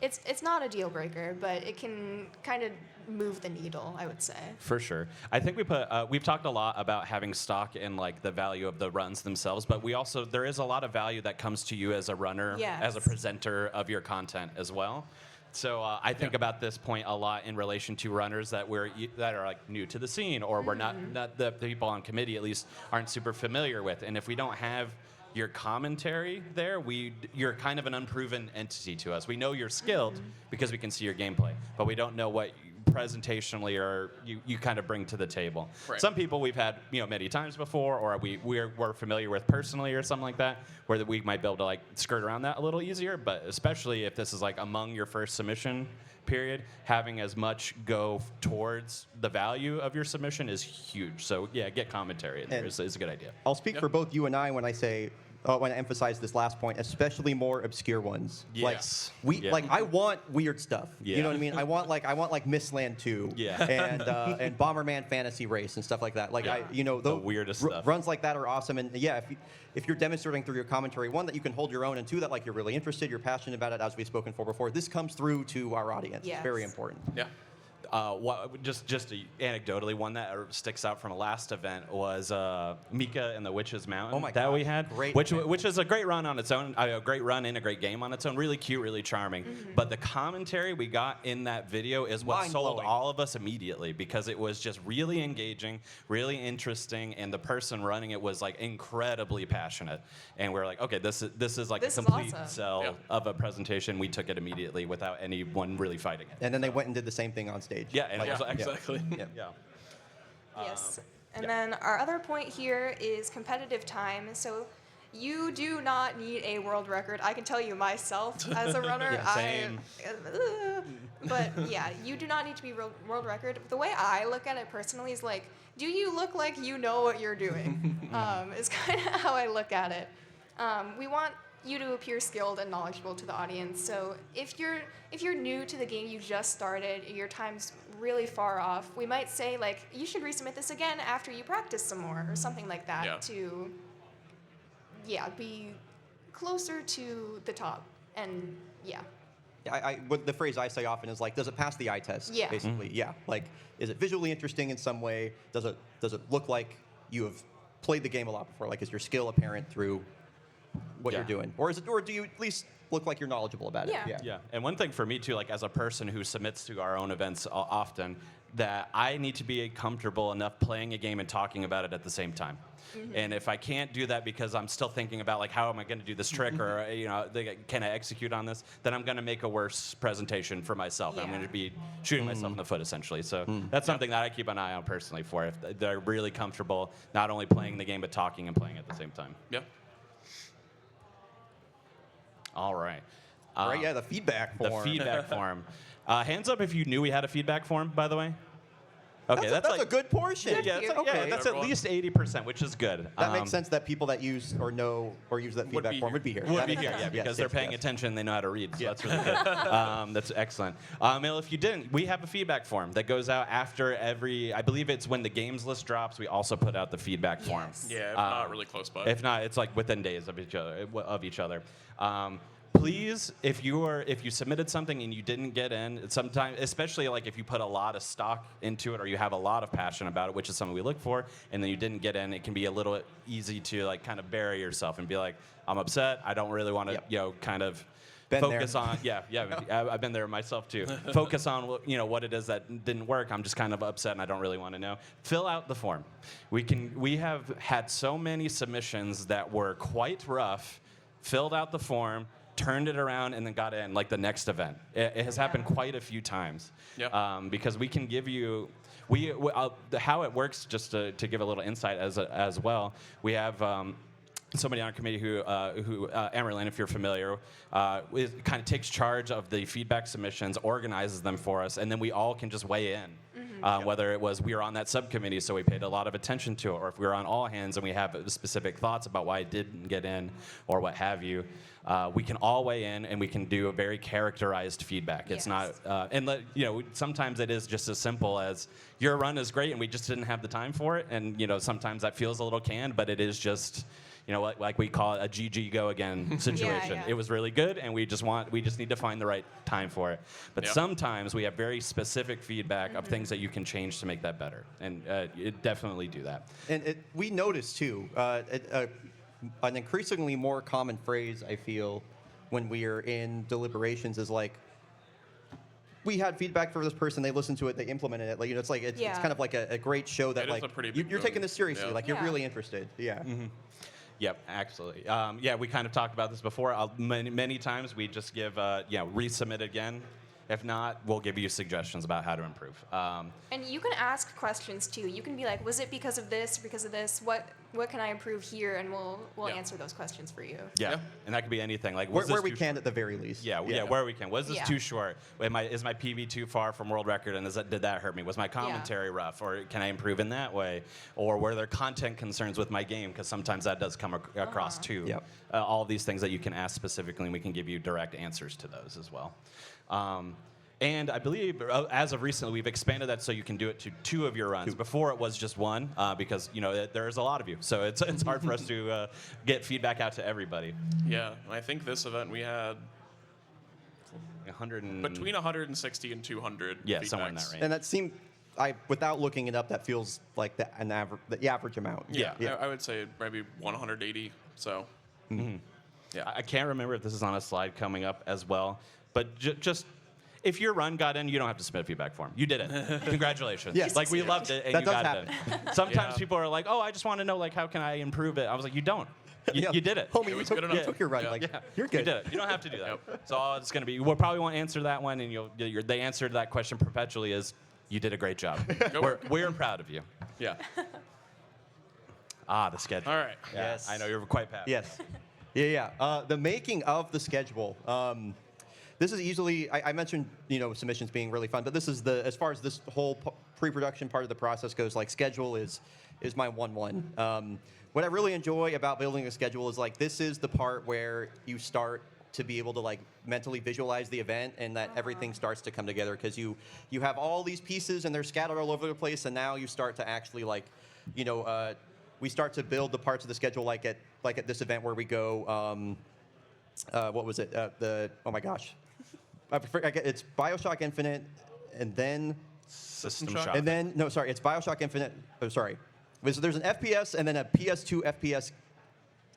it's not a deal breaker, but it can kind of move the needle, I would say. For sure. I think we've talked a lot about having stock in like the value of the runs themselves, but there is a lot of value that comes to you as a runner, as a Yes. presenter of your content as well. So I think about this point a lot in relation to runners that are like new to the scene, or we're not the people on committee at least aren't super familiar with. And if we don't have your commentary there, you're kind of an unproven entity to us. We know you're skilled because we can see your gameplay, but we don't know what presentationally or you kind of bring to the table. Right. Some people we've had many times before, or we're familiar with personally or something like that, where we might be able to like skirt around that a little easier. But especially if this is like among your first submission period, having as much go towards the value of your submission is huge. So yeah, get commentary in there is a good idea. I'll speak for both you and I when I emphasize this last point, especially more obscure ones. Yes. Like I want weird stuff. Yeah. You know what I mean? I want like Mistland 2 and Bomberman Fantasy Race and stuff like that. Like The weirdest stuff. Runs like that are awesome. And yeah, if you're demonstrating through your commentary, one, that you can hold your own, and two, that like you're really interested, you're passionate about it, as we've spoken for before. This comes through to our audience. Yes. Very important. Yeah. Just anecdotally, one that sticks out from a last event was Mika and the Witch's Mountain Oh my that God. we had, Great which event. is a great run on its own, a great run in a great game on its own, really cute, really charming. But the commentary we got in that video is what sold Mind-blowing. all of us immediately, because it was just really engaging, really interesting, and the person running it was like incredibly passionate. And we're like, okay, this is like This a is complete awesome. sell of a presentation. We took it immediately without anyone really fighting it. And then they went and did the same thing on stage. Yeah, and it was Exactly. Yeah. Yes. And then our other point here is competitive time. So you do not need a world record. I can tell you myself as a runner. Yeah, same. But yeah, you do not need to be world record. The way I look at it personally is like, do you look like you know what you're doing? Is kind of how I look at it. We want you to appear skilled and knowledgeable to the audience. So if you're new to the game, you just started, your time's really far off, we might say like, you should resubmit this again after you practice some more or something like that to be closer to the top. And What the phrase I say often is like, does it pass the eye test? Yeah. Basically, yeah. Like, is it visually interesting in some way? Does it look like you have played the game a lot before? Like, is your skill apparent through what Yeah. you're doing, or do you at least look like you're knowledgeable about it? Yeah. Yeah, and one thing for me too, like as a person who submits to our own events often, that I need to be comfortable enough playing a game and talking about it at the same time. And if I can't do that because I'm still thinking about like how am I going to do this trick, or can I execute on this, then I'm going to make a worse presentation for myself. I'm going to be shooting myself in the foot essentially. So that's something that I keep an eye on personally for, if they're really comfortable not only playing the game but talking and playing at the same time. Yeah. All right. Right. Yeah. The feedback form. The feedback form. Hands up if you knew we had a feedback form, by the way. Okay, That's like a good portion. yeah, you. that's Okay. that's at least 80%, which is good. That makes sense that people that use or know or use that feedback be form here. would be here. Would That be makes here, sense. yeah, because Yes, they're yes, paying yes. attention. They know how to read, so that's really good. That's excellent. Well, if you didn't, we have a feedback form that goes out after I believe it's when the games list drops. We also put out the feedback form. Yes. Yeah, if not really close by. If not, it's like within days of each other. Please, if you submitted something and you didn't get in, sometimes, especially like if you put a lot of stock into it or you have a lot of passion about it, which is something we look for, and then you didn't get in, it can be a little easy to like kind of bury yourself and be like, I'm upset. I don't really want to, kind of Been focus there. on. Yeah, I've been there myself too. Focus on what it is that didn't work. I'm just kind of upset and I don't really want to know. Fill out the form. We have had so many submissions that were quite rough. Filled out the form, turned it around, and then got in like the next event. It has happened quite a few times. Yeah. Because we can give you, how it works, just to give a little insight as well. We have somebody on our committee who Amerlin, if you're familiar, kind of takes charge of the feedback submissions, organizes them for us, and then we all can just weigh in. Whether it was we were on that subcommittee, so we paid a lot of attention to it, or if we were on all hands and we have specific thoughts about why it didn't get in, or what have you, we can all weigh in and we can do a very characterized feedback. It's not, sometimes it is just as simple as your run is great and we just didn't have the time for it, and sometimes that feels a little canned, but it is just. like we call it a GG go again situation. yeah. It was really good, and we just need to find the right time for it. But sometimes we have very specific feedback of things that you can change to make that better, and it definitely do that. And we noticed too, an increasingly more common phrase I feel when we are in deliberations is like, we had feedback for this person, they listened to it, they implemented it. Like, it's like it's kind of like a great show that It is like a pretty big you're taking this seriously, yeah. like you're really interested. Yeah. Yep, absolutely. We kind of talked about this before. Many times we just give, resubmit again. If not, we'll give you suggestions about how to improve. And you can ask questions too. You can be like, was it because of this or because of this? What can I improve here? And we'll answer those questions for you. Yeah, and that could be anything. Like Where we can at the very least. Yeah, where we can. Was this too short? Is my PB too far from world record, and did that hurt me? Was my commentary rough, or can I improve in that way? Or were there content concerns with my game? Because sometimes that does come across too. Yep. All of these things that you can ask specifically, and we can give you direct answers to those as well. And I believe, as of recently, we've expanded that so you can do it to 2 of your runs. Before it was just 1, because there's a lot of you, so it's hard for us to get feedback out to everybody. Yeah, and I think this event we had 100 between 160 and 200. Yeah, somewhere in that feedbacks. range. And that seemed, without looking it up, that feels like the average amount. Yeah, I would say maybe 180. So, yeah, I can't remember if this is on a slide coming up as well, but just. If your run got in, you don't have to submit a feedback form. You did it. Congratulations. Yes. Like, we loved it, and That you does got it in. Sometimes people are like, oh, I just want to know, like, how can I improve it? I was like, you don't. You did it. Homie, It you was took, good you enough. took your run. Yeah. Like, Yeah. you're You good. did it. You don't have to do that. Yep. So all it's going to be, we'll probably won't answer that one, and the answer to that question perpetually is, you did a great job. We're proud of you. yeah. The schedule. All right. Yeah, Yes. I know you're quite passionate. Yes. Yeah. The making of the schedule. This is easily, I mentioned, submissions being really fun, but this is as far as this whole pre-production part of the process goes, like, schedule is my 1-1. What I really enjoy about building a schedule is, like, this is the part where you start to be able to, like, mentally visualize the event, and that everything starts to come together, because you have all these pieces and they're scattered all over the place, and now you start to actually, like, we start to build the parts of the schedule like at this event where we go, what was it? Oh my gosh. It's BioShock Infinite, and then System Shock. Shock. and then no, sorry, it's BioShock Infinite. Oh, sorry. There's an FPS and then a PS2 FPS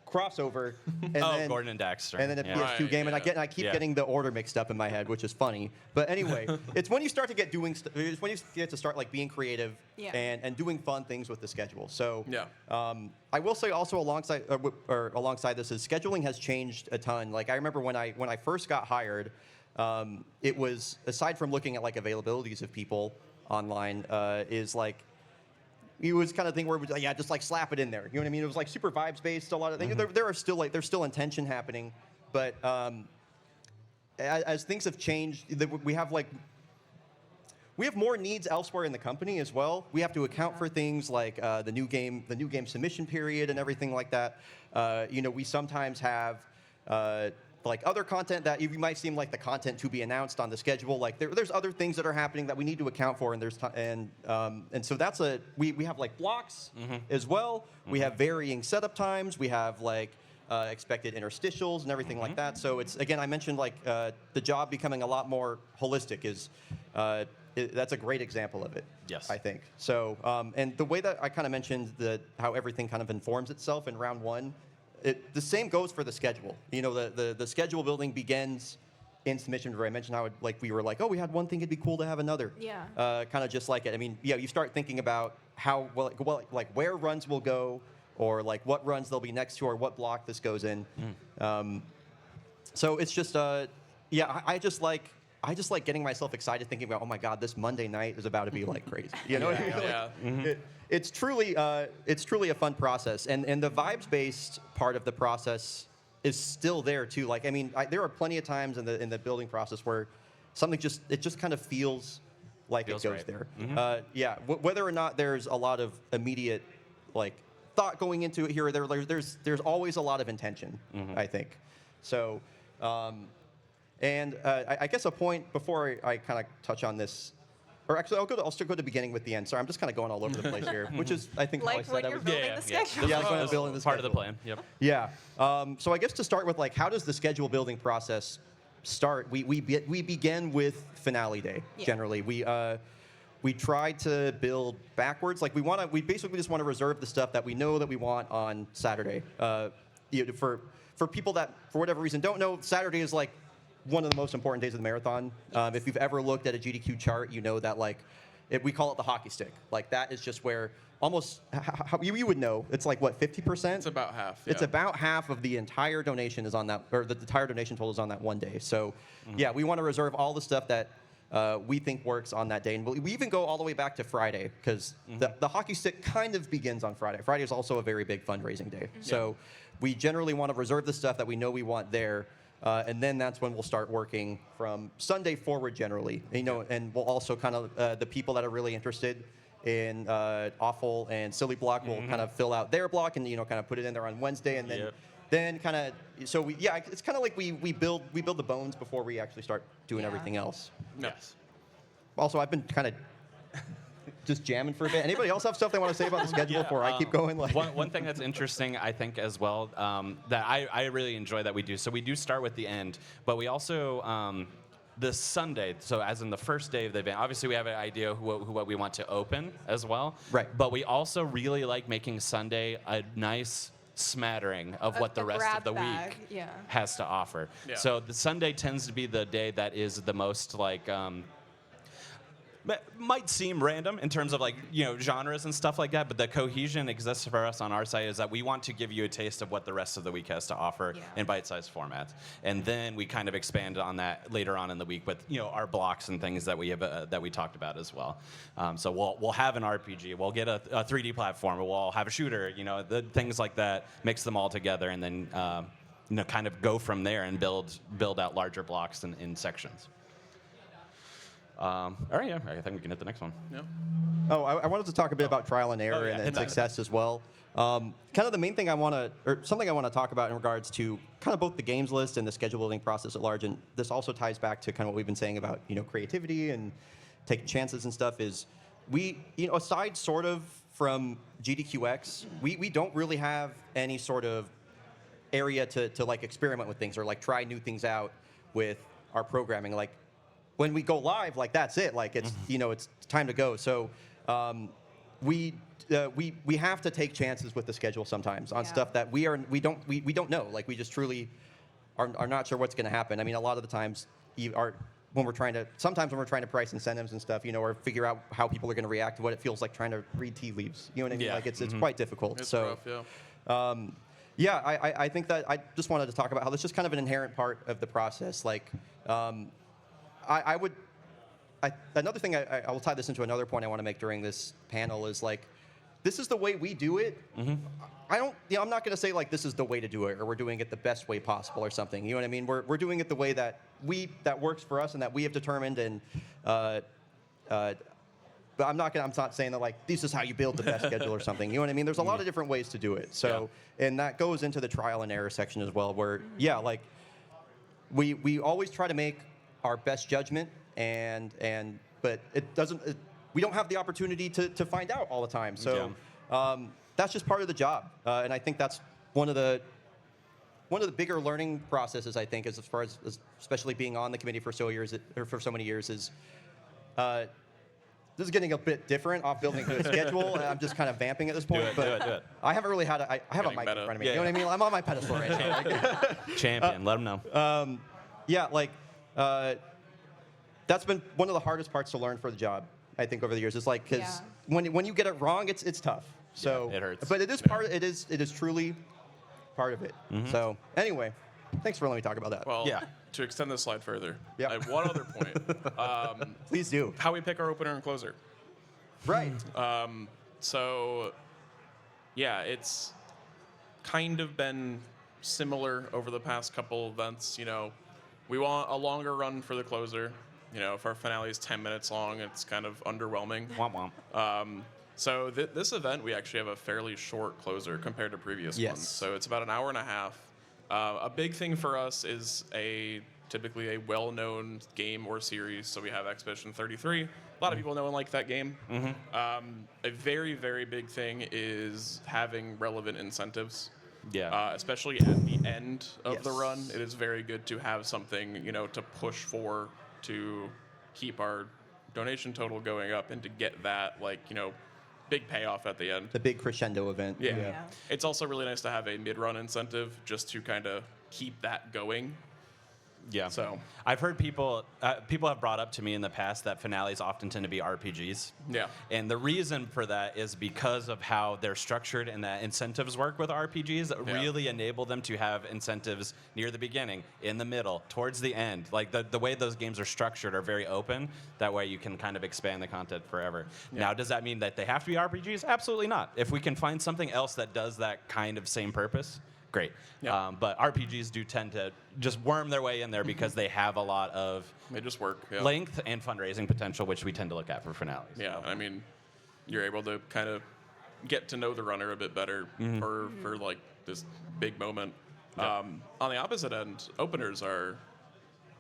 crossover, and then Gordon and Dexter. and then a Yeah. PS2 Right, game, and yeah. I keep Yeah. getting the order mixed up in my head, which is funny. But anyway, it's when you start to get it's when you get to start, like, being creative and doing fun things with the schedule. So Yeah. I will say also alongside this is scheduling has changed a ton. Like, I remember when I first got hired, it was, aside from looking at, like, availabilities of people online, is like, it was kind of thing where it was like, just like slap it in there. You know what I mean? It was like super vibes based. A lot of things. There's still intention happening, but as things have changed, we have more needs elsewhere in the company as well. We have to account for things like the new game submission period and everything like that. We sometimes have like other content that you might seem like the content to be announced on the schedule. Like, there's other things that are happening that we need to account for, and so that's we have, like, blocks as well. We have varying setup times. We have, like, expected interstitials and everything like that. So it's, again, I mentioned, like, the job becoming a lot more holistic that's a great example of it. Yes. I think so. And the way that I kind of mentioned how everything kind of informs itself in round 1. The same goes for the schedule. The schedule building begins in submission where I mentioned how we were like, oh, we had one thing, it'd be cool to have another. Yeah. Kind of just like it. I mean, you start thinking about how where runs will go, or like what runs they'll be next to, or what block this goes in. So it's just I just like getting myself excited thinking about, oh my God, this Monday night is about to be like crazy. You know? Yeah. It's truly a fun process, and the vibes-based part of the process is still there too. Like, I mean, there are plenty of times in the building process where something just kind of feels like it goes right. there. Whether or not there's a lot of immediate, like, thought going into it here or there, there's always a lot of intention, I think. So, I guess a point before I kind of touch on this or actually, I'll still go to the beginning with the end. Sorry, I'm just kind of going all over the place here, which is, I think, how I Like said when I you're was- building the schedule. Yeah, I was going to build in the Part of the schedule. plan. Yep. Yeah. So I guess to start with, like, how does the schedule building process start? We begin with finale day. Yeah. Generally, we try to build backwards. Like we basically just want to reserve the stuff that we know that we want on Saturday. For people that for whatever reason don't know, Saturday is like one of the most important days of the marathon. If you've ever looked at a GDQ chart, you know that like we call it the hockey stick. Like that is just where almost you would know it's like what 50%. It's about half. It's yeah. about half of the entire donation is on that, or the entire donation total is on that one day. So, yeah, we want to reserve all the stuff that we think works on that day, and we even go all the way back to Friday because the hockey stick kind of begins on Friday. Friday is also a very big fundraising day, so we generally want to reserve the stuff that we know we want there. And then that's when we'll start working from Sunday forward generally. And we'll also kind of the people that are really interested in awful and silly block will kind of fill out their block and kind of put it in there on Wednesday, and then kind of it's kind of like we build the bones before we actually start doing everything else. Yes. Also, I've been kind of just jamming for a bit. Anybody else have stuff they want to say about the schedule before I keep going? Like one thing that's interesting, I think, as well, that I really enjoy that we do. So we do start with the end, but we also the Sunday. So as in the first day of the event, obviously we have an idea what we want to open as well. Right. But we also really like making Sunday a nice smattering of what the A rest grab of the bag, week yeah. has to offer. Yeah. So the Sunday tends to be the day that is the most like. Might seem random in terms of like genres and stuff like that, but the cohesion exists for us on our side is that we want to give you a taste of what the rest of the week has to offer in bite-sized formats, and then we kind of expand on that later on in the week with our blocks and things that we have that we talked about as well. So we'll have an RPG, we'll get a 3D platform, we'll have a shooter, the things like that, mix them all together, and then kind of go from there and build out larger blocks in sections. All right, yeah, I think we can hit the next one. Yeah. Oh, I wanted to talk a bit about trial and error and success as well. Kind of the main thing something I want to talk about in regards to kind of both the games list and the schedule building process at large, and this also ties back to kind of what we've been saying about creativity and taking chances and stuff. Is we aside sort of from GDQX, we don't really have any sort of area to like experiment with things or like try new things out with our programming. Like when we go live, like that's it. Like it's it's time to go. So we have to take chances with the schedule sometimes on stuff that we don't know. Like we just truly are not sure what's going to happen. I mean, a lot of the times when we're trying to price incentives and stuff, or figure out how people are going to react to what it feels like trying to read tea leaves. You know what I mean? Yeah. Like it's quite difficult. It's so rough, yeah. I think that I just wanted to talk about how that's just kind of an inherent part of the process. Like, another thing I will tie this into another point I want to make during this panel is like, this is the way we do it. I'm not going to say like this is the way to do it or we're doing it the best way possible or something. You know what I mean? We're doing it the way that works for us and that we have determined. And but I'm not saying that like this is how you build the best schedule or something. You know what I mean? There's a lot of different ways to do it. So and that goes into the trial and error section as well, where like we always try to make our best judgment but it doesn't. We don't have the opportunity to find out all the time. So that's just part of the job, and I think that's one of the bigger learning processes. I think, as far as especially being on the committee for so many years, is this is getting a bit different off building a schedule. I'm just kind of vamping at this point, Do it. I haven't really had I have a mic in front of me. You know what I mean? I'm on my pedestal right now. Champion, let them know. That's been one of the hardest parts to learn for the job, I think, over the years. It's like because when you get it wrong, it's tough. So it hurts. But it is truly part of it. So anyway, thanks for letting me talk about that. Well, to extend this slide further, Yeah. I have one other point. Please do. How we pick our opener and closer. Right. So, it's kind of been similar over the past couple events. We want a longer run for the closer. If our finale is 10 minutes long, it's kind of underwhelming. Womp womp. So this event, we actually have a fairly short closer compared to previous ones. So it's about an hour and a half. A big thing for us is a typically a well-known game or series. So we have Expedition 33. A lot of people know and like that game. A very, very big thing is having relevant incentives. Yeah. Especially at the end of the Yes. run, it is very good to have something, to push for to keep our donation total going up and to get that, big payoff at the end. The big crescendo event. Yeah. It's also really nice to have a mid-run incentive just to kind of keep that going. Yeah. So I've heard people have brought up to me in the past that finales often tend to be RPGs. Yeah. And the reason for that is because of how they're structured and that incentives work with RPGs that really enable them to have incentives near the beginning, in the middle, towards the end. Like the way those games are structured are very open. That way you can kind of expand the content forever. Now, does that mean that they have to be RPGs? Absolutely not. If we can find something else that does that kind of same purpose, great. Yeah. But RPGs do tend to just worm their way in there because they have a lot of they just work. Yeah. length and fundraising potential, which we tend to look at for finales. Yeah. I mean, you're able to kind of get to know the runner a bit better for like this big moment. Yeah. On the opposite end, openers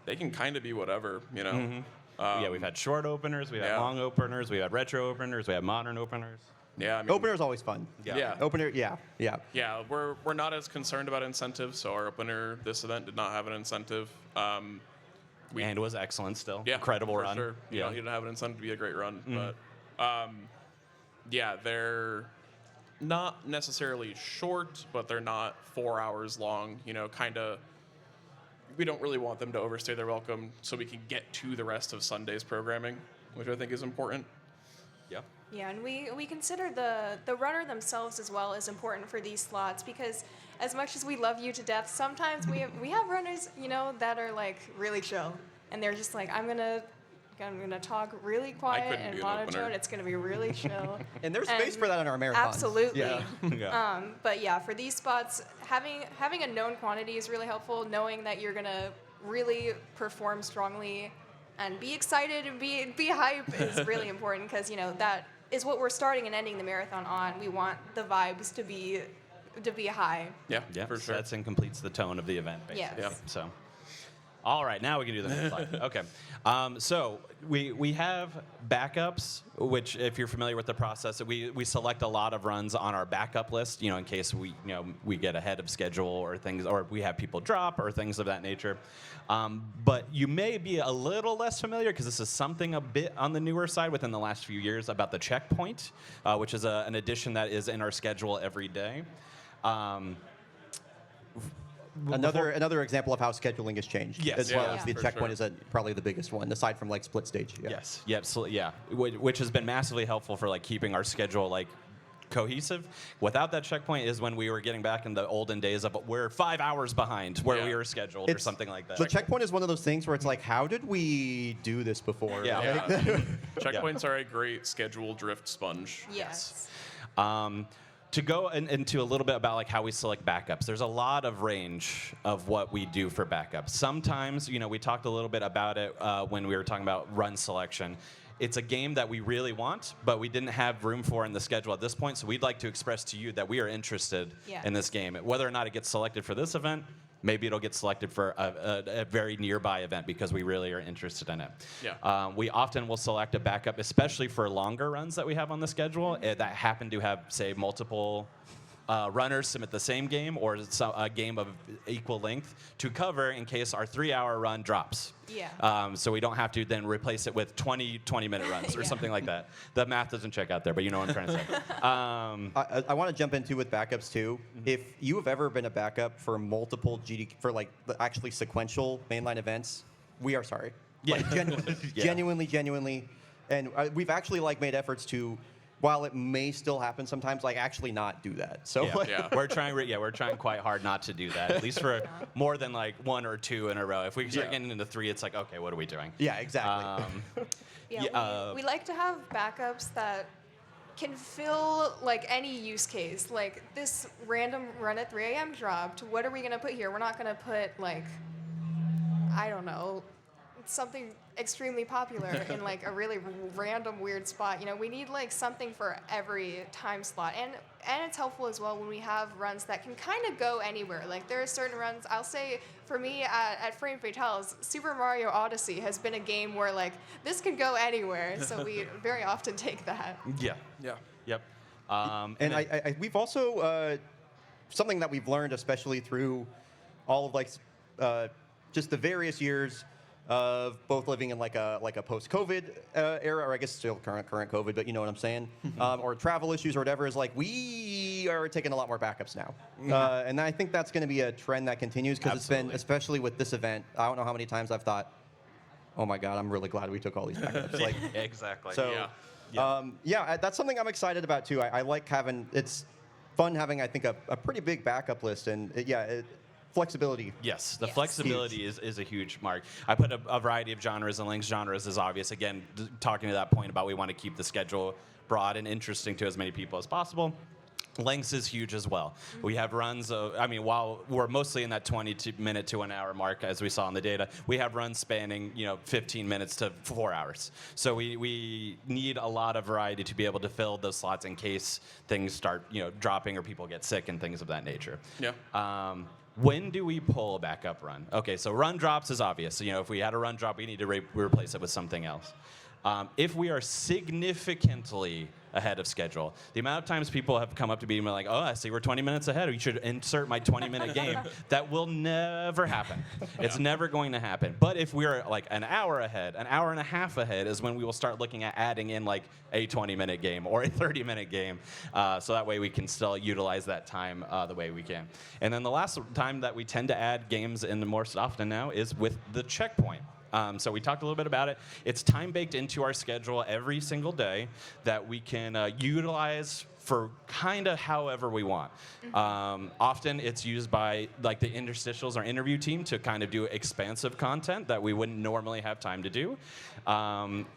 they can kind of be whatever, Yeah, we've had short openers, we've had yeah. long openers, we had retro openers, we had modern openers. Yeah. I mean, Opener's always fun. Yeah. Opener, yeah. Yeah, we're not as concerned about incentives, so our opener this event did not have an incentive. And it was excellent still. Yeah, Incredible for run. Sure. You Yeah. don't need to have an incentive to be a great run, but yeah, they're not necessarily short, but they're not 4 hours long. Kind of. We don't really want them to overstay their welcome, so we can get to the rest of Sunday's programming, which I think is important. Yeah. Yeah, and we consider the runner themselves as well as important for these slots because as much as we love you to death, sometimes we have runners, that are like really chill, and they're just like, I'm gonna talk really quiet couldn't and be an monotone. opener. It's gonna be really chill. And there's space for that in our marathons. Absolutely. Yeah. Yeah. But yeah, for these spots, having a known quantity is really helpful. Knowing that you're gonna really perform strongly and be excited and be hype is really important because that is what we're starting and ending the marathon on. We want the vibes to be high. Yeah, Yeah, for sure. sets and completes the tone of the event, basically. Yes. Yeah. So, all right, now we can do the next slide. Okay. So we have backups, which, if you're familiar with the process, we select a lot of runs on our backup list, in case we get ahead of schedule or things, or we have people drop or things of that nature. But you may be a little less familiar because this is something a bit on the newer side within the last few years about the checkpoint, which is an addition that is in our schedule every day. Another example of how scheduling has changed, Yes. as well Yeah, as the for checkpoint sure. is probably the biggest one, aside from like split stage. Yeah. Yes. Yep. So, yeah. Which has been massively helpful for keeping our schedule cohesive. Without that checkpoint is when we were getting back in the olden days of we're 5 hours behind where we were scheduled or something like that. The checkpoint is one of those things where it's like, how did we do this before? Yeah. Yeah. Checkpoints are a great schedule drift sponge. Yes. To go into a little bit about how we select backups, there's a lot of range of what we do for backups. Sometimes, we talked a little bit about it when we were talking about run selection. It's a game that we really want, but we didn't have room for in the schedule at this point, so we'd like to express to you that we are interested in this game. Whether or not it gets selected for this event, maybe it'll get selected for a very nearby event because we really are interested in it. Yeah. We often will select a backup, especially for longer runs that we have on the schedule that happen to have, say, multiple runners submit the same game or a game of equal length to cover in case our 3-hour run drops. Yeah. So we don't have to then replace it with 20-minute runs or Yeah. something like that. The math doesn't check out there, but you know what I'm trying to say. I want to jump into with backups too. If you have ever been a backup for multiple GDQ, for the actually sequential mainline events, we are sorry. Yeah. Genuinely, and we've actually made efforts to, while it may still happen sometimes, actually not do that. So Yeah. We're trying quite hard not to do that. At least for more than 1 or 2 in a row. If we start getting into 3, it's okay, what are we doing? yeah, exactly. Yeah, we like to have backups that can fill any use case. Like this random run at 3 a.m. dropped. What are we gonna put here? We're not gonna put I don't know, something extremely popular in like a really random weird spot. You know, we need like something for every time slot, and it's helpful as well when we have runs that can kind of go anywhere. Like there are certain runs, I'll say for me at Frame Fatales, Super Mario Odyssey has been a game where like this can go anywhere, so we very often take that. Yeah. Yeah. Yep. And we've also something that we've learned, especially through all of like just the various years of both living in like a post-COVID era, or I guess still current COVID, but you know what I'm saying, or travel issues or whatever, is like we are taking a lot more backups now, and I think that's going to be a trend that continues because it's been, especially with this event, I don't know how many times I've thought, oh my God, I'm really glad we took all these backups. Like, exactly. so, that's something I'm excited about too. I like having, it's fun having, I think, a pretty big backup list, and flexibility. Yes, the Yes. flexibility is a huge mark. I put a variety of genres and links. Genres is obvious. Again, talking to that point about we want to keep the schedule broad and interesting to as many people as possible. Lengths is huge as well. We have runs of, while we're mostly in that 20-minute to an hour mark, as we saw in the data, we have runs spanning, 15 minutes to 4 hours. So we need a lot of variety to be able to fill those slots in case things start, dropping or people get sick and things of that nature. Yeah. When do we pull a backup run? Okay, so run drops is obvious. So, if we had a run drop, we need to replace it with something else. If we are significantly ahead of schedule, the amount of times people have come up to me and been like, oh, I see we're 20 minutes ahead. You should insert my 20-minute game. That will never happen. It's never going to happen. But if we're like an hour ahead, an hour and a half ahead is when we will start looking at adding in like a 20-minute game or a 30-minute game. So that way we can still utilize that time the way we can. And then the last time that we tend to add games in the more often now is with the checkpoint. So we talked a little bit about it. It's time baked into our schedule every single day that we can utilize for kind of however we want. Often it's used by like the interstitials or interview team to kind of do expansive content that we wouldn't normally have time to do.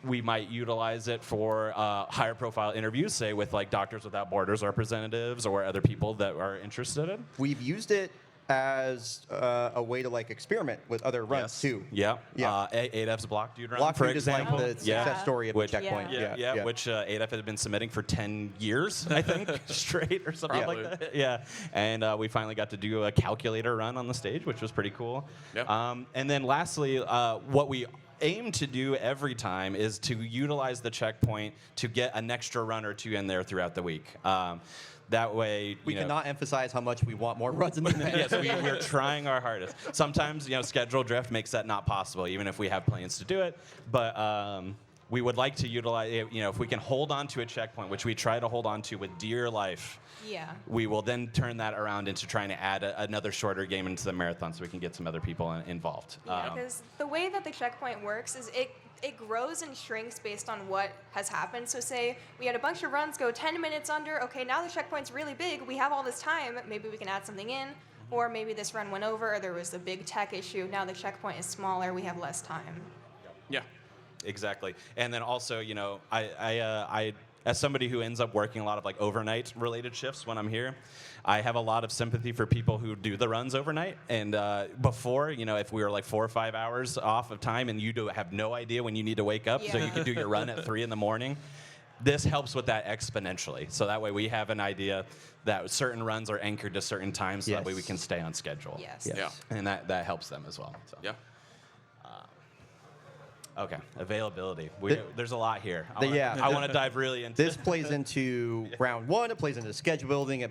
We might utilize it for higher profile interviews, say with like Doctors Without Borders representatives or other people that are interested in. We've used it as a way to like experiment with other runs too. Yeah. Yeah. ADEF's Block Dude run, Block for Dude is like example. the success story of the checkpoint. Yeah, which ADEF had been submitting for 10 years, I think, straight or something Probably. like that. Yeah, and we finally got to do a calculator run on the stage, which was pretty cool. Yeah. And then lastly, what we aim to do every time is to utilize the checkpoint to get an extra run or two in there throughout the week. That way, We cannot emphasize how much we want more runs in the event. yes, we're trying our hardest. Sometimes, schedule drift makes that not possible, even if we have plans to do it. But we would like to utilize, if we can hold on to a checkpoint, which we try to hold on to with dear life. Yeah. We will then turn that around into trying to add another shorter game into the marathon so we can get some other people involved. Yeah, because the way that the checkpoint works is it grows and shrinks based on what has happened. So say we had a bunch of runs go 10 minutes under, okay, now the checkpoint's really big, we have all this time, maybe we can add something in, or maybe this run went over, or there was a big tech issue, now the checkpoint is smaller, we have less time. Yeah. Exactly. And then also, I as somebody who ends up working a lot of like overnight related shifts when I'm here, I have a lot of sympathy for people who do the runs overnight. And before, if we were like 4 or 5 hours off of time and you have no idea when you need to wake up, so you can do your run at 3 a.m, this helps with that exponentially. So that way we have an idea that certain runs are anchored to certain times, so that way we can stay on schedule. Yes. Yeah. And that helps them as well. So. Yeah. Okay, availability. There's a lot here. Yeah. I want to dive really into This plays into round one. It plays into schedule building.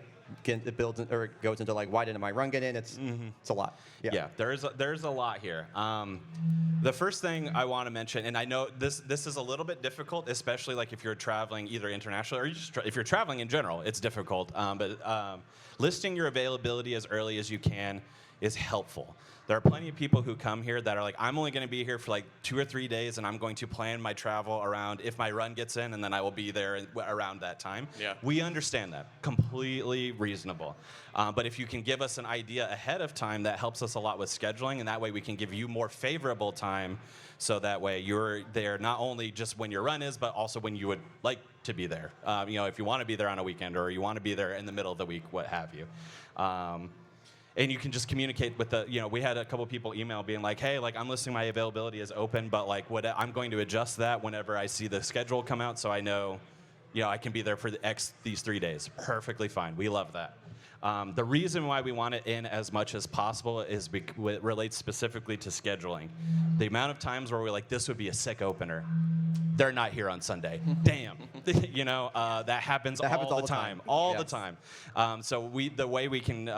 It builds or it goes into like why didn't my run get in? It's a lot. Yeah, there's a lot here. The first thing I want to mention, and I know this is a little bit difficult, especially like if you're traveling either internationally or if you're traveling in general, it's difficult. But listing your availability as early as you can is helpful. There are plenty of people who come here that are like, I'm only going to be here for like 2 or 3 days, and I'm going to plan my travel around if my run gets in, and then I will be there around that time. Yeah. We understand that. Completely reasonable. But if you can give us an idea ahead of time, that helps us a lot with scheduling, and that way we can give you more favorable time, so that way you're there not only just when your run is, but also when you would like to be there. If you want to be there on a weekend or you want to be there in the middle of the week, what have you. and you can just communicate with the, we had a couple people email being like, hey, like I'm listing my availability as open, but like I'm going to adjust that whenever I see the schedule come out, so I know, I can be there for these 3 days. Perfectly fine. We love that. The reason why we want it in as much as possible is it relates specifically to scheduling. The amount of times where we're like, this would be a sick opener. They're not here on Sunday. Damn. That happens all the time. All the time. So the way we can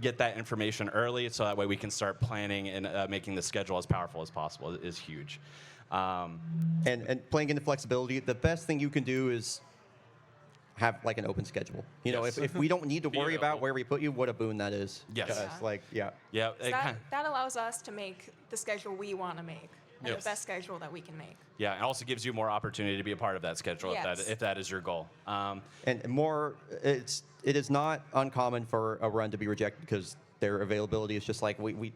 get that information early, so that way we can start planning and making the schedule as powerful as possible is huge. And playing into flexibility, the best thing you can do is have like an open schedule. Yes. If we don't need to Be worry about available. where we put you, what a boon that is. Yes. to us. Yeah. So that allows us to make the schedule we want to make, and Yes. the best schedule that we can make. Yeah, it also gives you more opportunity to be a part of that schedule Yes. if that is your goal. And more, it is not uncommon for a run to be rejected because their availability is just like we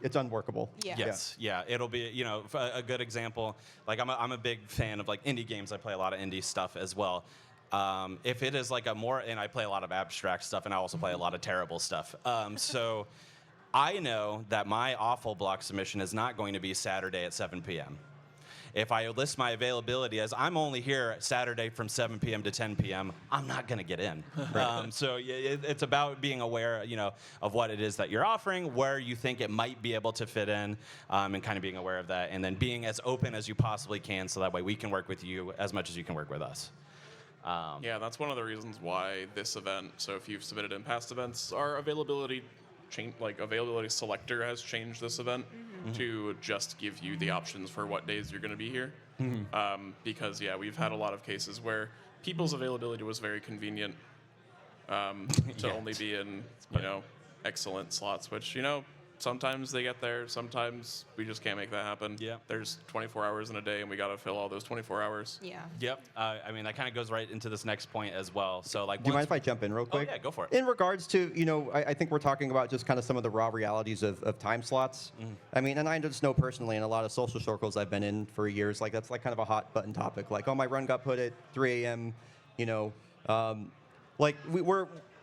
it's unworkable. Yeah. Yes, yeah, it'll be a good example. Like I'm a big fan of like indie games. I play a lot of indie stuff as well. If it is like and I play a lot of abstract stuff, and I also play a lot of terrible stuff. So I know that my awful block submission is not going to be Saturday at 7 p.m. If I list my availability as I'm only here Saturday from 7 p.m. to 10 p.m., I'm not going to get in. So it's about being aware, of what it is that you're offering, where you think it might be able to fit in, and kind of being aware of that, and then being as open as you possibly can, so that way we can work with you as much as you can work with us. Yeah, that's one of the reasons why this event. So if you've submitted in past events, our availability availability selector has changed this event to just give you the options for what days you're going to be here. Because we've had a lot of cases where people's availability was very convenient to only be in excellent slots, which sometimes they get there, sometimes we just can't make that happen. Yeah. There's 24 hours in a day, and we got to fill all those 24 hours. Yeah. Yep. I mean, that kind of goes right into this next point as well. So, like, Do you mind if I jump in real quick? Oh, yeah, go for it. In regards to, I think we're talking about just kind of some of the raw realities of time slots. I mean, and I just know personally in a lot of social circles I've been in for years, like that's like kind of a hot button topic. Like, oh, my run got put at 3 a.m., like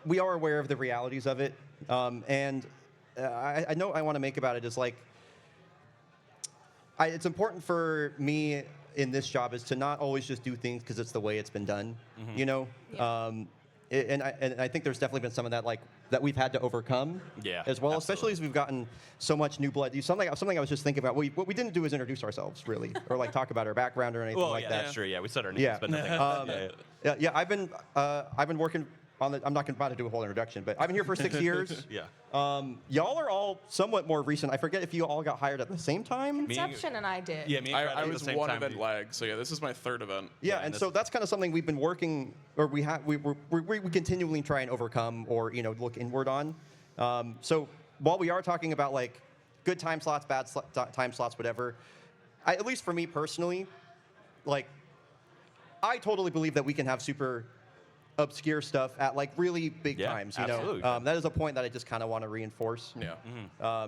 we are aware of the realities of it. And I know I want to make about it is like, it's important for me in this job is to not always just do things because it's the way it's been done, Yeah. And I think there's definitely been some of that that we've had to overcome as well, especially as we've gotten so much new blood. Something I was just thinking about. What we didn't do is introduce ourselves really, or like talk about our background or anything like that. That's true. Yeah, we said our names, but nothing. Yeah, I've been working on the. I'm not about to do a whole introduction, but I've been here for 6 years. Yeah. Y'all are all somewhat more recent. I forget if you all got hired at the same time. Conception and I did. Yeah, me and Fred I at was the same one time. event lag, so this is my third event. Yeah, and so that's kind of something we've been working, or we continually try and overcome, or look inward on. So while we are talking about like good time slots, bad time slots, whatever, at least for me personally, like I totally believe that we can have super obscure stuff at like really big times. Absolutely. That is a point that I just kind of want to reinforce. Yeah.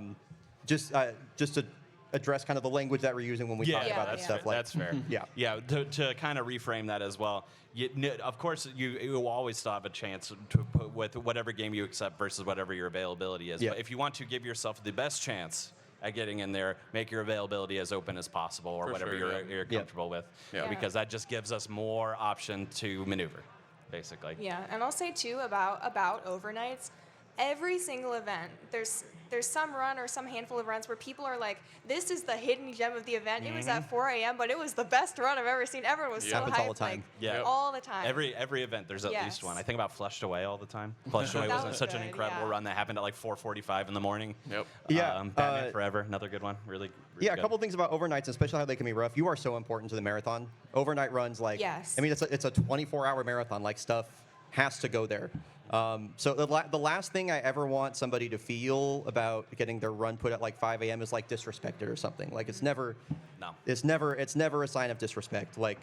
Just to address kind of the language that we're using when we talk about that stuff. Like, That's fair. Yeah. To kind of reframe that as well. Of course, you will always still have a chance to put with whatever game you accept versus whatever your availability is. Yeah. But if you want to give yourself the best chance at getting in there, make your availability as open as possible, or For whatever sure, you're comfortable with, Yeah. because that just gives us more option to maneuver, basically. Yeah, and I'll say too about overnights. Every single event, there's some run or some handful of runs where people are like, "This is the hidden gem of the event. It was at 4 a.m., but it was the best run I've ever seen. Everyone was so Happens hyped, all the time. like Yeah. all the time." Every event, there's at Yes. least one. I think about Flushed Away all the time. Flushed Away That was was such an good, incredible yeah. run that happened at like 4:45 in the morning. Yep. Yeah, Batman Forever, another good one. Really Yeah, a good. couple things about overnights, especially how they can be rough. You are so important to the marathon. Overnight runs, like, Yes. I mean, it's a 24-hour marathon. Like, stuff has to go there. So the last thing I ever want somebody to feel about getting their run put at like 5 a.m. is like disrespected or something. Like, it's never a sign of disrespect. Like,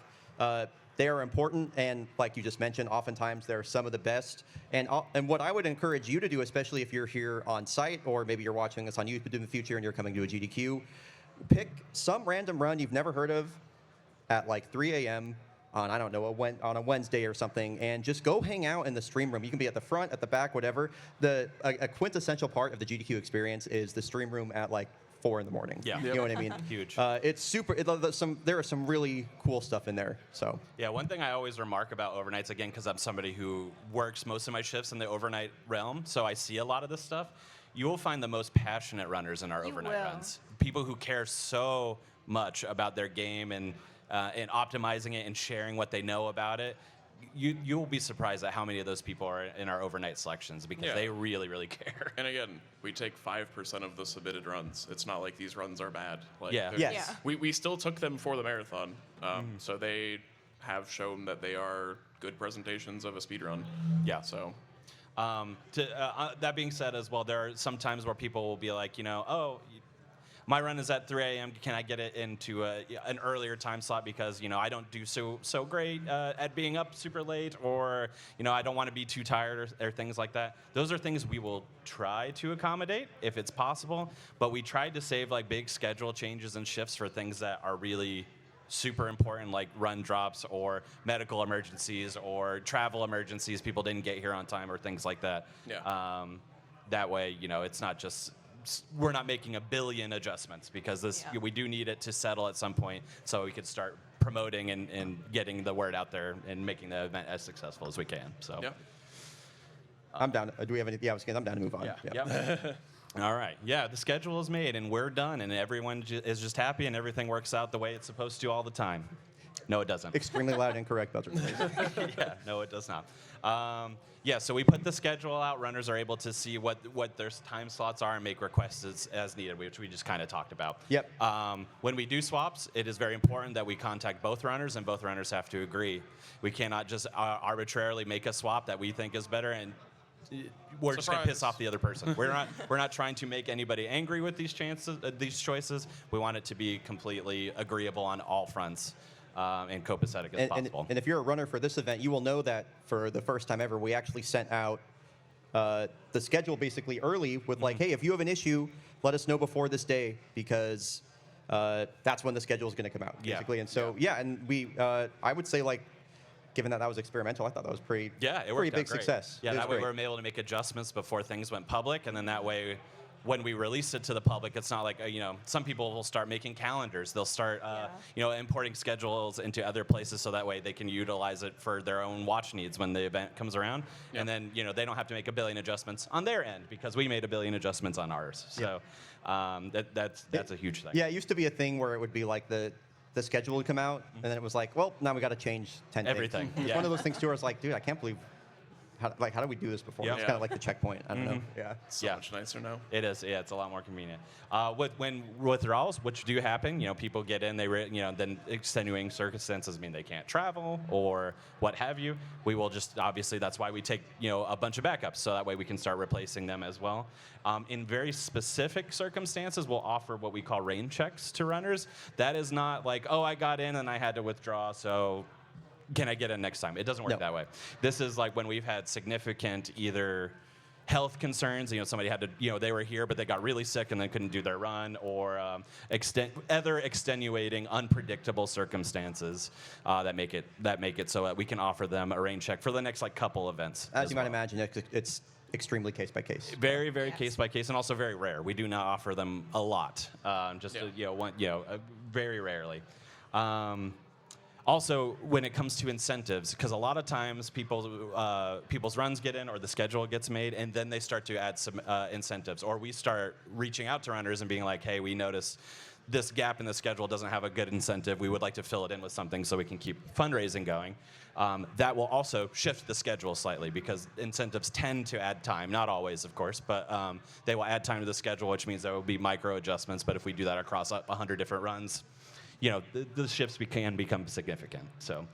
they are important, and like you just mentioned, oftentimes they're some of the best. And what I would encourage you to do, especially if you're here on site, or maybe you're watching this on YouTube in the future and you're coming to a GDQ, pick some random run you've never heard of at like 3 a.m. on I don't know on a Wednesday or something, and just go hang out in the stream room. You can be at the front, at the back, whatever. A quintessential part of the GDQ experience is the stream room at like 4 in the morning. Yeah. You know what I mean? Huge. It's super. There are some really cool stuff in there. So Yeah, one thing I always remark about overnights, again, because I'm somebody who works most of my shifts in the overnight realm, so I see a lot of this stuff. You will find the most passionate runners in our You overnight will. runs. People who care so much about their game and optimizing it and sharing what they know about it. You will be surprised at how many of those people are in our overnight selections because Yeah. they really, really care. And again, we take 5% of the submitted runs. It's not like these runs are bad. Like, Yeah. they're- Yes. Yeah. We still took them for the marathon, so they have shown that they are good presentations of a speed run. Yeah. So That being said as well, there are some times where people will be like, my run is at 3 a.m. Can I get it into an earlier time slot because I don't do so great at being up super late, or I don't want to be too tired or things like that. Those are things we will try to accommodate if it's possible, but we tried to save like big schedule changes and shifts for things that are really super important, like run drops or medical emergencies or travel emergencies. People didn't get here on time or things like that. Yeah. That way, it's not just we're not making a billion adjustments because Yeah. we do need it to settle at some point so we could start promoting and getting the word out there and making the event as successful as we can. So yeah. I'm down. Do we have any? Yeah, I'm down to move on. yeah. Yeah. Yep. All right. Yeah, the schedule is made and we're done and everyone is just happy and everything works out the way it's supposed to all the time. No, it doesn't. Extremely loud and incorrect buzzer, please. Yeah, no, it does not. So we put the schedule out. Runners are able to see what their time slots are and make requests as needed, which we just kind of talked about. Yep. When we do swaps, it is very important that we contact both runners, and both runners have to agree. We cannot just arbitrarily make a swap that we think is better and we're just going to piss Surprise. off the other person. We're not trying to make anybody angry with these choices. We want it to be completely agreeable on all fronts. And copacetic as possible. And if you're a runner for this event, you will know that for the first time ever, we actually sent out the schedule basically early with like, hey, if you have an issue, let us know before this day because that's when the schedule is going to come out, basically. Yeah. And so, and we, I would say like, given that was experimental, I thought that was pretty It worked pretty out big great. success. Yeah, It was that way great. we were able to make adjustments before things went public, and then that way, when we release it to the public, it's not like some people will start making calendars. They'll start importing schedules into other places so that way they can utilize it for their own watch needs when the event comes around, and then they don't have to make a billion adjustments on their end because we made a billion adjustments on ours. So that's a huge thing. Yeah, it used to be a thing where it would be like the schedule would come out, and then it was like, well, now we got to change 10 things. Everything, It's yeah. one of those things too where it's like, dude, I can't believe, how did we do this before? Yeah. It's kind of like the checkpoint. I don't know. Yeah. So much nicer now. It is, yeah. It's a lot more convenient. When withdrawals, which do happen, people get in, then extenuating circumstances mean they can't travel or what have you. We will just obviously that's why we take a bunch of backups so that way we can start replacing them as well. In very specific circumstances, we'll offer what we call rain checks to runners. That is not like, oh, I got in and I had to withdraw, so. Can I get in next time? It doesn't work No. that way. This is like when we've had significant either health concerns, somebody had to, they were here, but they got really sick and then couldn't do their run, or other extenuating, unpredictable circumstances that make it so that we can offer them a rain check for the next couple events. As you might imagine, it's extremely case by case. Very, very Yes. case by case, and also very rare. We do not offer them a lot, very rarely. Also, when it comes to incentives, because a lot of times people's runs get in or the schedule gets made, and then they start to add some incentives, or we start reaching out to runners and being like, hey, we noticed this gap in the schedule doesn't have a good incentive. We would like to fill it in with something so we can keep fundraising going. That will also shift the schedule slightly because incentives tend to add time. Not always, of course, but they will add time to the schedule, which means there will be micro adjustments. But if we do that across 100 different runs, the shifts can become significant. So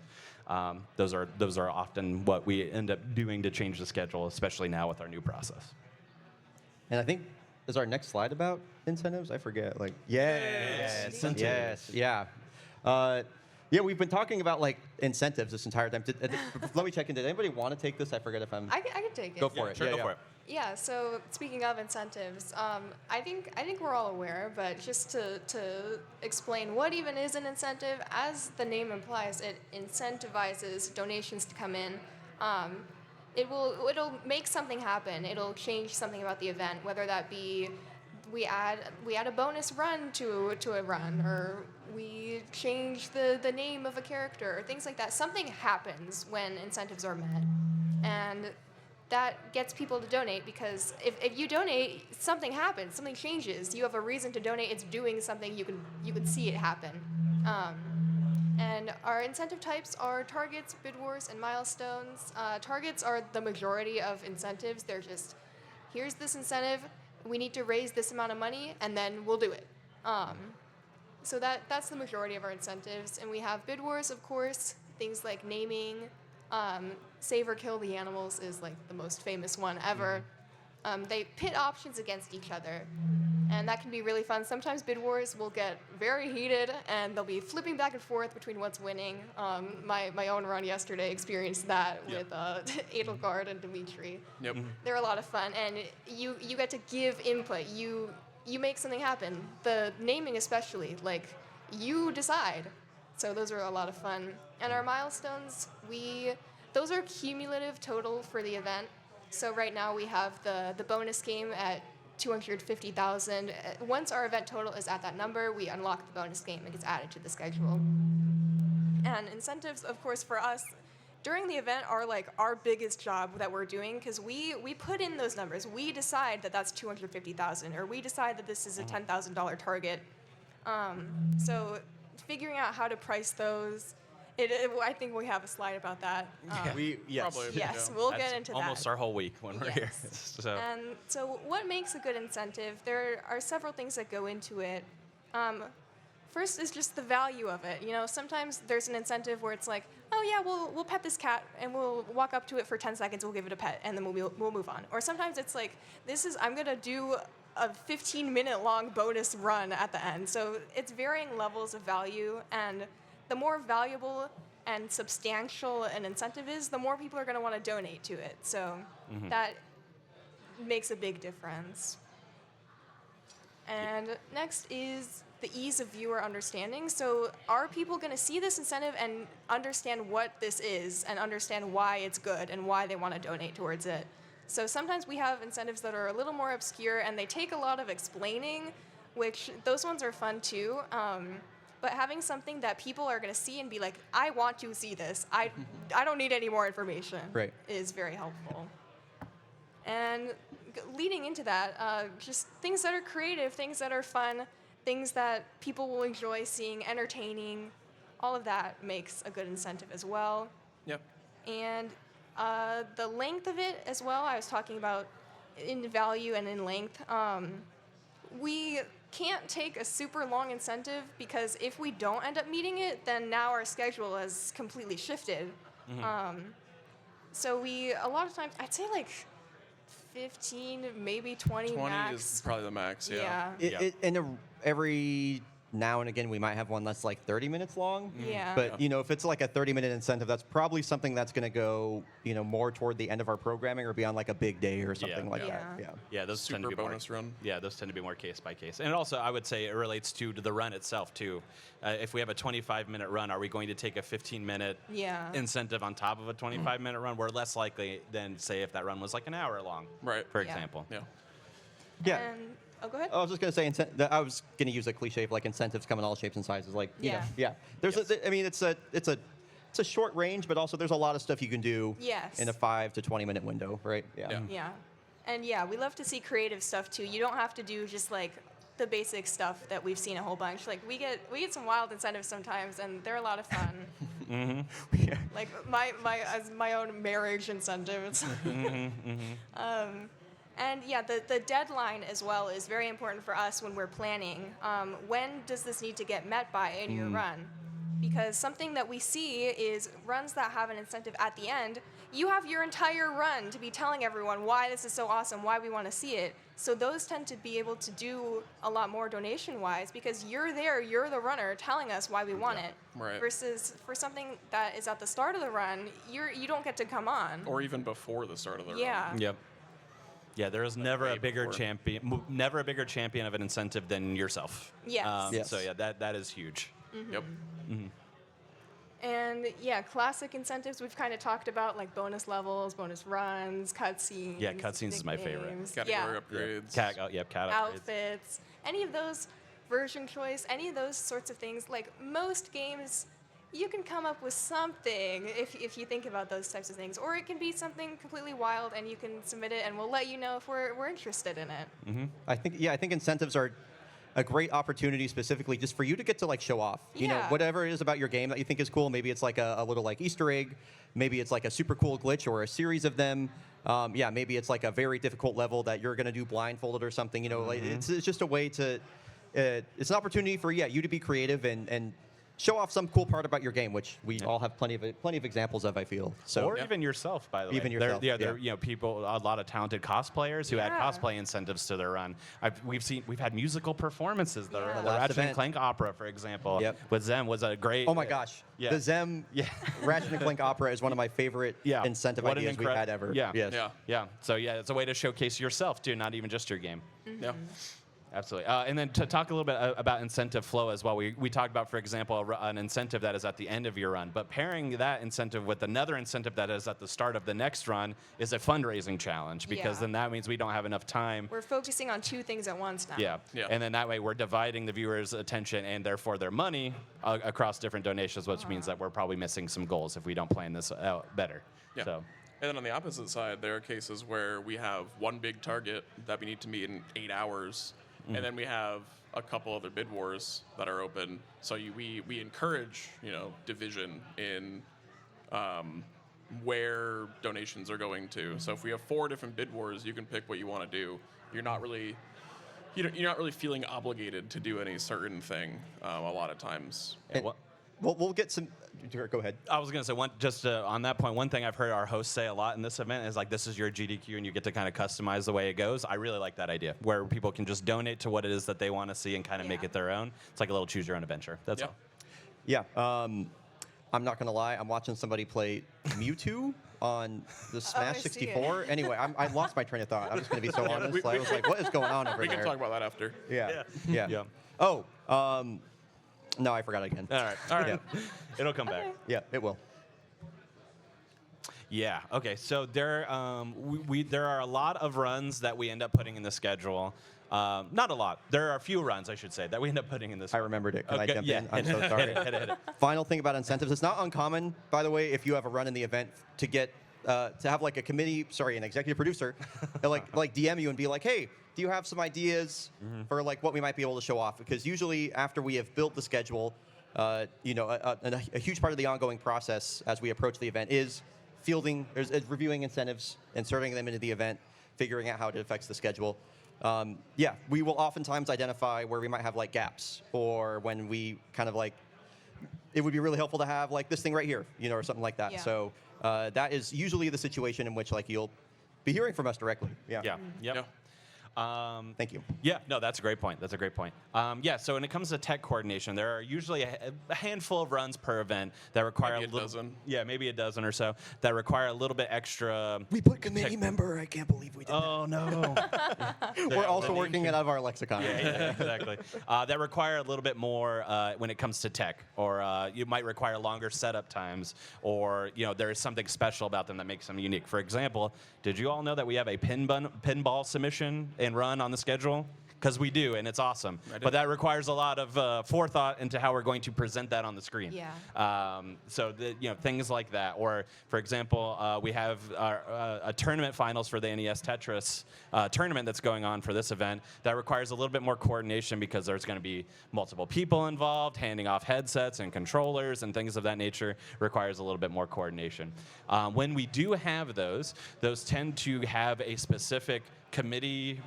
those are often what we end up doing to change the schedule, especially now with our new process. And I think, is our next slide about incentives? I forget. Yes. incentives. Yes. Yeah. Yeah, we've been talking about like incentives this entire time. Let me check in. Did anybody want to take this? I forget if I'm. I can take it. Go for it. Sure, Yeah, go yeah. for it. Yeah, so speaking of incentives, I think we're all aware, but just to explain what even is an incentive, as the name implies, it incentivizes donations to come in. It'll make something happen. It'll change something about the event, whether that be we add a bonus run to a run, or we change the name of a character, or things like that. Something happens when incentives are met, and that gets people to donate, because if you donate, something happens, something changes. You have a reason to donate. It's doing something. You can see it happen. And our incentive types are targets, bid wars, and milestones. Targets are the majority of incentives. They're just, here's this incentive. We need to raise this amount of money, and then we'll do it. So that's the majority of our incentives. And we have bid wars, of course, things like naming. Save or kill the animals is like the most famous one ever. They pit options against each other, and that can be really fun. Sometimes bid wars will get very heated, and they'll be flipping back and forth between what's winning. My own run yesterday experienced that with Edelgard and Dimitri. Yep. They're a lot of fun, and you get to give input. You make something happen. The naming especially, like, you decide. So those are a lot of fun. And our milestones, those are cumulative total for the event. So right now we have the bonus game at 250,000. Once our event total is at that number, we unlock the bonus game. It gets added to the schedule. And incentives, of course, for us during the event are like our biggest job that we're doing, because we put in those numbers. We decide that that's 250,000, or we decide that this is a $10,000 target. So figuring out how to price those, I think we have a slide about that. Yes. Probably. Yes, Yeah. we'll That's get into that. almost our whole week when we're here. Yes. So. And so what makes a good incentive? There are several things that go into it. First is just the value of it. You know, sometimes there's an incentive where it's like, oh yeah, we'll pet this cat and we'll walk up to it for 10 seconds, we'll give it a pet, and then we'll move on. Or sometimes it's like, I'm gonna do a 15-minute long bonus run at the end. So it's varying levels of value, and the more valuable and substantial an incentive is, the more people are going to want to donate to it. So that makes a big difference. And next is the ease of viewer understanding. So are people going to see this incentive and understand what this is, and understand why it's good and why they want to donate towards it? So sometimes we have incentives that are a little more obscure, and they take a lot of explaining, which those ones are fun too. But having something that people are going to see and be like, I want to see this. I don't need any more information. Right. Is very helpful. And leading into that, just things that are creative, things that are fun, things that people will enjoy seeing, entertaining, all of that makes a good incentive as well. Yep. And the length of it as well, I was talking about in value and in length. We can't take a super long incentive, because if we don't end up meeting it, then now our schedule has completely shifted. So a lot of times, I'd say like 15, maybe 20 max. is probably the max, yeah. Every now and again, we might have one that's like 30 minutes long. Yeah. But, you know, if it's like a 30-minute incentive, that's probably something that's going to go, you know, more toward the end of our programming, or be on like a big day or something like Yeah. that. Yeah. Yeah, those tend to Super be bonus run. Yeah, those tend to be more case by case. And also, I would say it relates to the run itself too. If we have a 25-minute run, are we going to take a 15-minute incentive on top of a 25-minute run? We're less likely than, say, if that run was like an hour long, Right. for Yeah. example. Yeah. Yeah. And, go ahead. I was just going to say, I was going to use a cliche of like incentives come in all shapes and sizes. Like, you know, Yeah. There's, it's a short range, but also there's a lot of stuff you can do in a 5 to 20-minute window, right? Yeah. Yeah. And yeah, we love to see creative stuff too. You don't have to do just like the basic stuff that we've seen a whole bunch. Like we get some wild incentives sometimes, and they're a lot of fun. Like my own marriage incentives. And yeah, the deadline as well is very important for us when we're planning. When does this need to get met by in your run? because something that we see is runs that have an incentive at the end. You have your entire run to be telling everyone why this is so awesome, why we want to see it. So those tend to be able to do a lot more donation-wise because you're there, you're the runner telling us why we want it. Right. Versus for something that is at the start of the run, you don't get to come on. Or even before the start of the Yeah. run. Yep. Yeah, there is never way a bigger before. never a bigger champion of an incentive than yourself. Yes. Yes. So yeah, that is huge. Yep. And yeah, classic incentives we've kind of talked about, like bonus levels, bonus runs, cutscenes. Yeah, cutscenes is my favorite. nicknames, Category yeah, upgrades. Cat upgrades. outfits, any of those, version choice, any of those sorts of things. Like most games, you can come up with something if you think about those types of things, or it can be something completely wild, and you can submit it, and we'll let you know if we're interested in it. I think incentives are a great opportunity specifically just for you to get to like show off. You know, Yeah. whatever it is about your game that you think is cool. Maybe it's like a little like Easter egg. Maybe it's like a super cool glitch or a series of them. Maybe it's like a very difficult level that you're gonna do blindfolded or something. You know, like it's just a way to. It's an opportunity for you to be creative and show off some cool part about your game, which we all have plenty of examples of. I feel so. Or even yourself, by the way. Even yourself, There, yeah. you know, people, a lot of talented cosplayers who add Yeah. cosplay incentives to their run. We've had musical performances. The, Yeah. the Last Ratchet and event. Clank opera, for example, Yep. with Zem was a great. Oh my gosh, Yeah. the Zem Yeah. Ratchet and Clank Opera is one of my favorite Yeah. incentive What an ideas we've incre- had ever. Yeah. Yes. Yeah. Yeah. So yeah, it's a way to showcase yourself too, not even just your game. Yeah. Absolutely. And then to talk a little bit about incentive flow as well, we talked about, for example, an incentive that is at the end of your run, but pairing that incentive with another incentive that is at the start of the next run is a fundraising challenge, because Yeah. then that means we don't have enough time. We're focusing on two things at once now. Yeah. Yeah. And then that way we're dividing the viewers' attention and therefore their money across different donations, which means that we're probably missing some goals if we don't plan this out better. Yeah. So, And then on the opposite side, there are cases where we have one big target that we need to meet in 8 hours, and then we have a couple other bid wars that are open. So we encourage division in where donations are going to. So if we have 4 different bid wars, you can pick what you want to do. You're not really feeling obligated to do any certain thing a lot of times. And we'll get some. Go ahead. I was going to say, on that point, one thing I've heard our hosts say a lot in this event is like, this is your GDQ and you get to kind of customize the way it goes. I really like that idea, where people can just donate to what it is that they want to see and kind of make Yeah. it their own. It's like a little choose your own adventure. That's Yeah. all. Yeah. I'm not gonna lie. I'm watching somebody play Mewtwo on the Smash I see it. 64. Anyway, I lost my train of thought. I'm just gonna be so honest. I was like, what is going on over We there? can talk about that after. Yeah. Yeah. Yeah. Yeah. Oh. No, I forgot again. All right. It'll come back. Yeah, it will. Yeah. Okay. So there are a lot of runs that we end up putting in the schedule. Not a lot. There are a few runs, I should say, that we end up putting in this. I remembered it. Can I jump yeah. in? I'm so sorry. Hit it. Final thing about incentives. It's not uncommon, by the way, if you have a run in the event to get to have like a committee, an executive producer, like DM you and be like, hey, do you have some ideas for like what we might be able to show off? Because usually after we have built the schedule, a huge part of the ongoing process as we approach the event is reviewing incentives, inserting them into the event, figuring out how it affects the schedule. We will oftentimes identify where we might have like gaps, or when we kind of like, it would be really helpful to have like this thing right here, or something like that. Yeah. So that is usually the situation in which like you'll be hearing from us directly. Yeah. Yeah. Yep. Yeah. Thank you. Yeah, no, that's a great point. So when it comes to tech coordination, there are usually a handful of runs per event that require Maybe a a little, dozen. Yeah, maybe a dozen or so that require a little bit extra. We put committee member. I can't believe we did Oh no! We're also working it out of our lexicon. Yeah, exactly. That require a little bit more when it comes to tech, or you might require longer setup times, or there is something special about them that makes them unique. For example, did you all know that we have a pinball submission and run on the schedule? Because we do, and it's awesome. But that requires a lot of forethought into how we're going to present that on the screen. Yeah. Things like that. Or, for example, we have a tournament finals for the NES Tetris tournament that's going on for this event that requires a little bit more coordination, because there's going to be multiple people involved, handing off headsets and controllers and things of that nature. Requires a little bit more coordination. When we do have those tend to have a specific committee,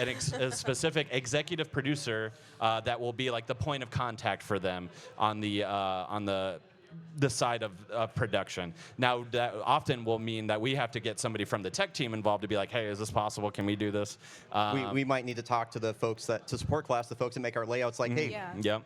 a specific executive producer that will be like the point of contact for them on the side of production. Now, that often will mean that we have to get somebody from the tech team involved to be like, hey, is this possible? Can we do this? We might need to talk to the folks to support class, the folks that make our layouts. Like, hey, Yep.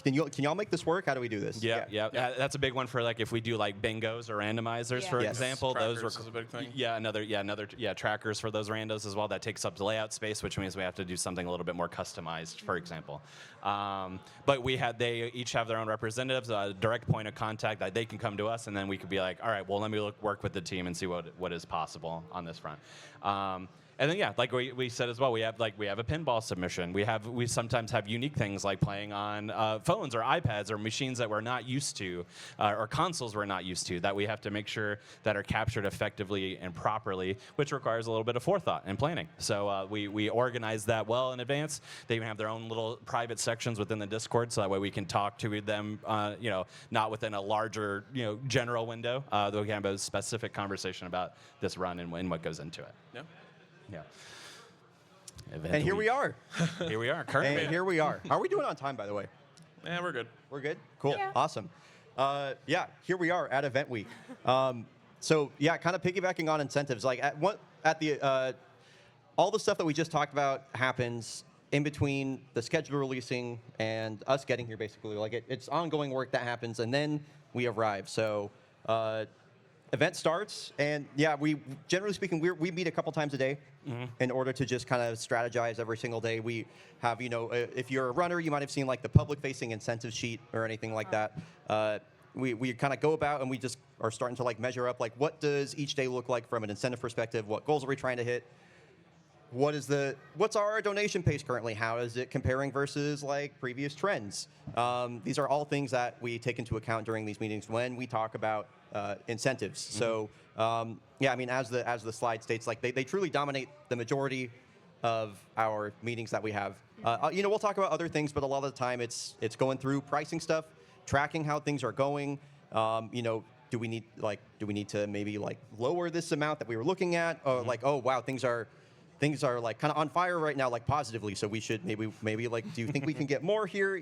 can y'all make this work? How do we do this? Yeah. That's a big one for like if we do like bingos or randomizers, for Yes. example. Trackers Those is a big thing. Another trackers for those randos as well. That takes up the layout space, which means we have to do something a little bit more customized, for example. But they each have their own representatives, a direct point of contact that they can come to us, and then we could be like, all right, well, let me work with the team and see what is possible on this front. And then like we said as well, we have a pinball submission. We sometimes have unique things like playing on phones or iPads or machines that we're not used to, or consoles we're not used to, that we have to make sure that are captured effectively and properly, which requires a little bit of forethought and planning. So we organize that well in advance. They even have their own little private sections within the Discord, so that way we can talk to them, not within a larger, general window. That we can have a specific conversation about this run and what goes into it. Yeah. Yeah. And here we are. Here we are. Currently. And here we are. How are we doing on time, by the way? Yeah, we're good. We're good? Cool. Yeah. Awesome. Here we are at event week. Kind of piggybacking on incentives. Like all the stuff that we just talked about happens in between the schedule releasing and us getting here, basically. Like it's ongoing work that happens, and then we arrive. So event starts, and we generally speaking, we meet a couple times a day in order to just kind of strategize every single day. We have, if you're a runner, you might have seen like the public-facing incentive sheet or anything like that. We kind of go about and we just are starting to like measure up like what does each day look like from an incentive perspective? What goals are we trying to hit? What's our donation pace currently? How is it comparing versus like previous trends? These are all things that we take into account during these meetings when we talk about incentives. So as the slide states, like they truly dominate the majority of our meetings that we have. We'll talk about other things, but a lot of the time it's going through pricing stuff, tracking how things are going. Do we need to maybe like lower this amount that we were looking at? Or like, oh wow, things are like kind of on fire right now, like positively. So we should maybe like, do you think we can get more here?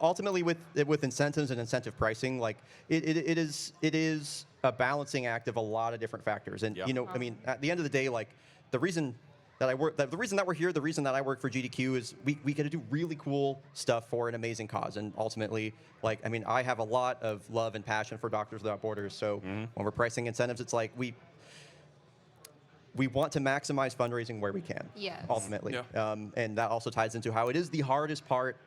Ultimately, with incentives and incentive pricing, like it is a balancing act of a lot of different factors. And at the end of the day, like the reason that we're here, the reason that I work for GDQ is we get to do really cool stuff for an amazing cause. And ultimately, I have a lot of love and passion for Doctors Without Borders. So when we're pricing incentives, it's like we want to maximize fundraising where we can. Yes. Ultimately, Yeah. and that also ties into how it is the hardest part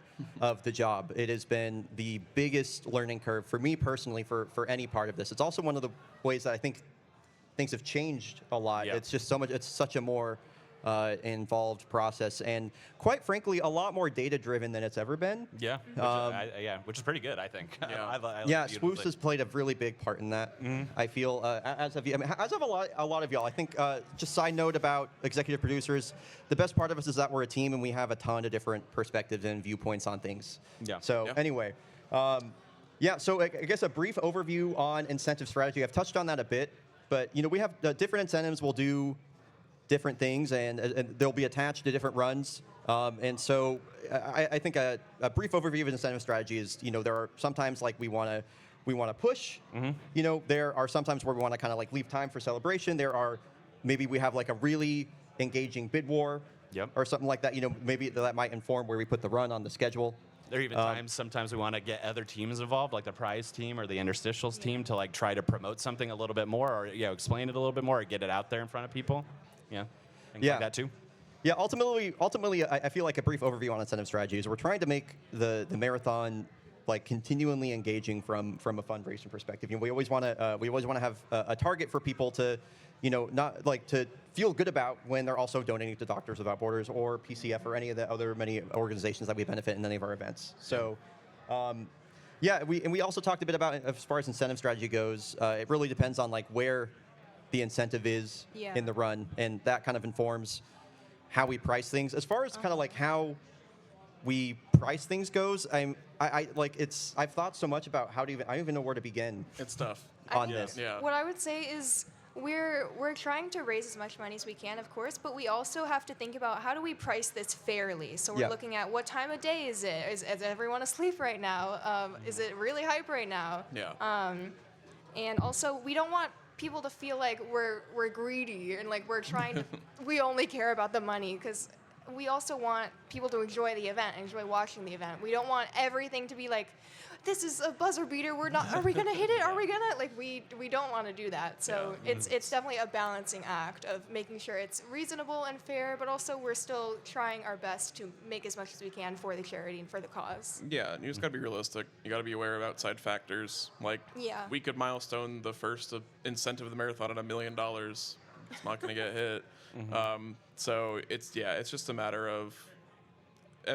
of the job. It has been the biggest learning curve for me personally for any part of this. It's also one of the ways that I think things have changed a lot. Yeah. It's just so much. It's such a more involved process, and quite frankly, a lot more data-driven than it's ever been. Yeah. Which is pretty good, I think. Yeah. I like Swoosh has played a really big part in that. I feel, as have you. As have a lot of y'all. I think. Just side note about executive producers, the best part of us is that we're a team and we have a ton of different perspectives and viewpoints on things. Yeah. So anyway, So I guess a brief overview on incentive strategy. I've touched on that a bit, but we have different incentives. We'll do different things, and they'll be attached to different runs. And so I think a brief overview of an incentive strategy is, there are sometimes like we want to push. There are sometimes where we want to kind of like leave time for celebration. There are maybe we have like a really engaging bid war or something like that. Maybe that might inform where we put the run on the schedule. There are even sometimes we want to get other teams involved, like the prize team or the interstitials team, to like try to promote something a little bit more, or explain it a little bit more, or get it out there in front of people. Yeah. Things like that too. Yeah, ultimately, I feel like a brief overview on incentive strategies. We're trying to make the marathon like continually engaging from a fundraising perspective. We always want to have a target for people to, not like to feel good about when they're also donating to Doctors Without Borders or PCF or any of the other many organizations that we benefit in any of our events. So. We also talked a bit about, as far as incentive strategy goes, it really depends on like where the incentive is in the run, and that kind of informs how we price things. As far as kind of like how we price things goes, I've thought so much about I don't even know where to begin It's tough. on this. Yeah. What I would say is We're trying to raise as much money as we can, of course, but we also have to think about how do we price this fairly. So we're Yeah. looking at what time of day is it? Is everyone asleep right now? Is it really hype right now? Yeah. And also, we don't want people to feel like we're greedy and like we're trying to. We only care about the money because we also want people to enjoy the event, enjoy watching the event. We don't want everything to be like, this is a buzzer beater. We're not. Are we gonna hit it? Are we gonna like? We don't want to do that. So Yeah. it's definitely a balancing act of making sure it's reasonable and fair, but also we're still trying our best to make as much as we can for the charity and for the cause. Yeah, and you just gotta be realistic. You gotta be aware of outside factors. Like, Yeah. we could milestone the first incentive of the marathon at $1 million. It's not gonna get hit. So it's just a matter of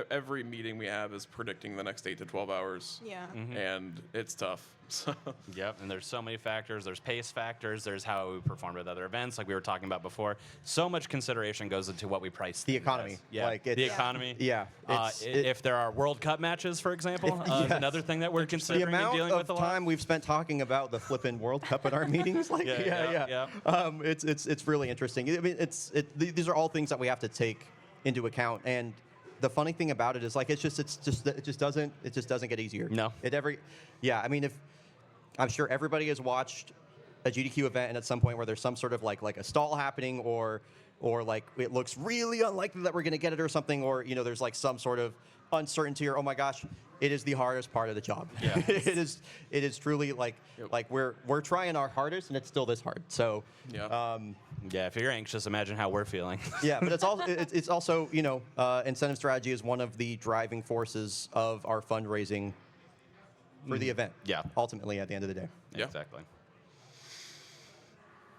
every meeting we have is predicting the next 8 to 12 hours. Yeah. And it's tough. So Yep, and there's so many factors. There's pace factors. There's how we performed at other events, like we were talking about before. So much consideration goes into what we price. The things economy. as. Yeah, Like, the it's- economy. Yeah, If there are World Cup matches, for example, Yes. another thing that we're the considering and amount dealing of with a lot. time we've spent talking about the flippin' World Cup at our meetings, like Yeah. it's really interesting. I mean, these are all things that we have to take into account. And the funny thing about it is, like, it just doesn't get easier. No. I mean, I'm sure everybody has watched a GDQ event, and at some point where there's some sort of like a stall happening, or like it looks really unlikely that we're going to get it or something, or there's like some sort of uncertainty, or oh my gosh, it is the hardest part of the job. Yeah. it is truly like we're trying our hardest, and it's still this hard. So yeah. Yeah, if you're anxious, imagine how we're feeling. yeah, but it's also incentive strategy is one of the driving forces of our fundraising for the event. Yeah. Ultimately, at the end of the day. Yeah. Exactly.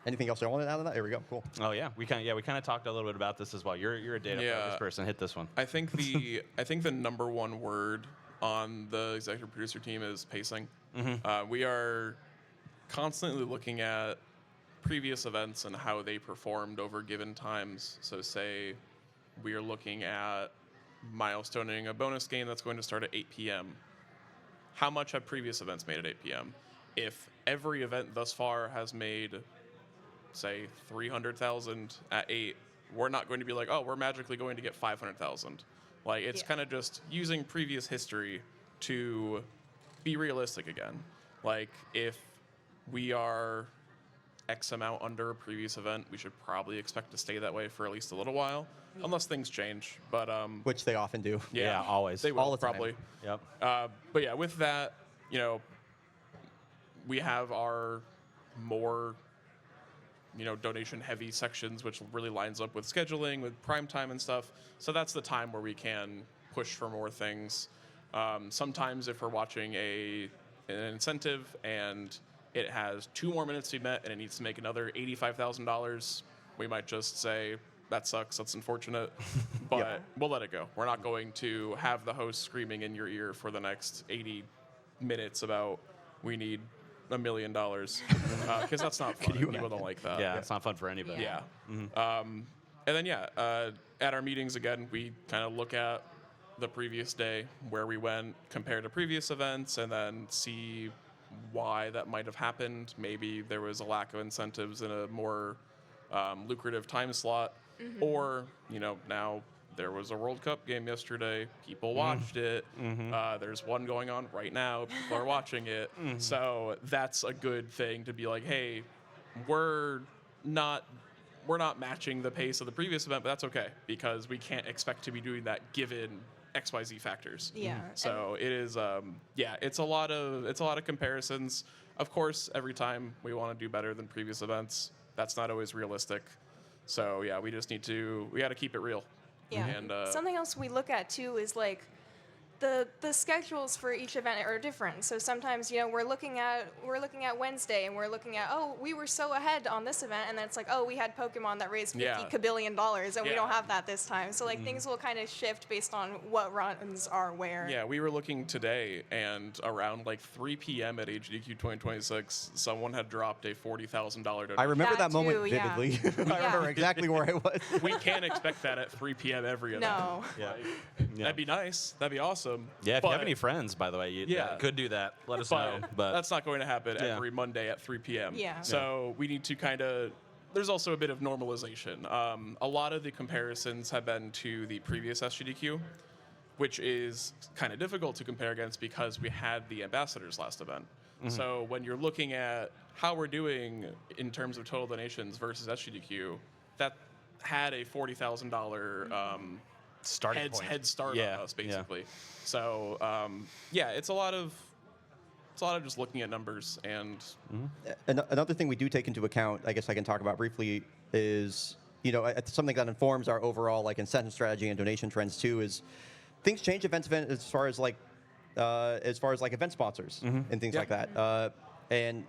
Anything else I wanted to add on that? There we go. Cool. Oh yeah, we kind of talked a little bit about this as well. You're a data Yeah. focused person. Hit this one. I think the number one word on the executive producer team is pacing. We are constantly looking at previous events and how they performed over given times. So say we are looking at milestoning a bonus game that's going to start at 8 p.m. How much have previous events made at 8 p.m.? If every event thus far has made, say, 300,000 at 8, we're not going to be like, oh, we're magically going to get 500,000. Like, it's Yeah. kind of just using previous history to be realistic again. Like, if we are X amount under a previous event, we should probably expect to stay that way for at least a little while, unless things change. But Which they often do. Yeah, always. they will All the time. probably. Yep. But yeah, with that, we have our more, donation-heavy sections, which really lines up with scheduling, with prime time and stuff. So that's the time where we can push for more things. Sometimes if we're watching an incentive and it has 2 more minutes to be met and it needs to make another $85,000, we might just say, that sucks, that's unfortunate, but we'll let it go. We're not going to have the host screaming in your ear for the next 80 minutes about, we need $1 million, because that's not fun. People don't like that. Yeah, it's not fun for anybody. Yeah. And then, at our meetings, again, we kind of look at the previous day, where we went compared to previous events, and then see why that might have happened. Maybe there was a lack of incentives in a more lucrative time slot, or, now there was a World Cup game yesterday. People watched it. There's one going on right now. People are watching it. So that's a good thing to be like, hey, we're not matching the pace of the previous event, but that's okay, because we can't expect to be doing that given XYZ factors. Yeah. So it is, it's a lot of comparisons. Of course, every time we want to do better than previous events, that's not always realistic. So yeah, we just we got to keep it real. Yeah. And Something else we look at too is like the schedules for each event are different. So sometimes we're looking at Wednesday and we're looking at, oh, we were so ahead on this event, and then it's like, oh, we had Pokemon that raised $50 kabillion and we don't have that this time. So like things will kind of shift based on what runs are where. Yeah, we were looking today, and around like 3 p.m. at GDQ 2026, someone had dropped a $40,000 donation. I remember That that moment too, yeah. vividly. I remember exactly where I was. We can't expect that at 3 p.m. every event. No. Yeah. That'd be nice. That'd be awesome. awesome. Yeah, if you have But- any friends, by the way, you could do that. Let us know. But that's not going to happen Yeah. every Monday at 3 p.m. Yeah. So we need to kind of. There's also a bit of normalization. A lot of the comparisons have been to the previous SGDQ, which is kind of difficult to compare against because we had the ambassadors last event. So when you're looking at how we're doing in terms of total donations versus SGDQ, that had a $40,000 starting point. head start Yeah, on us, yeah. basically. So it's a lot of just looking at numbers and Another thing we do take into account, I guess I can talk about briefly, is something that informs our overall like incentive strategy and donation trends too. Is things change event as far as like event sponsors and things like that. And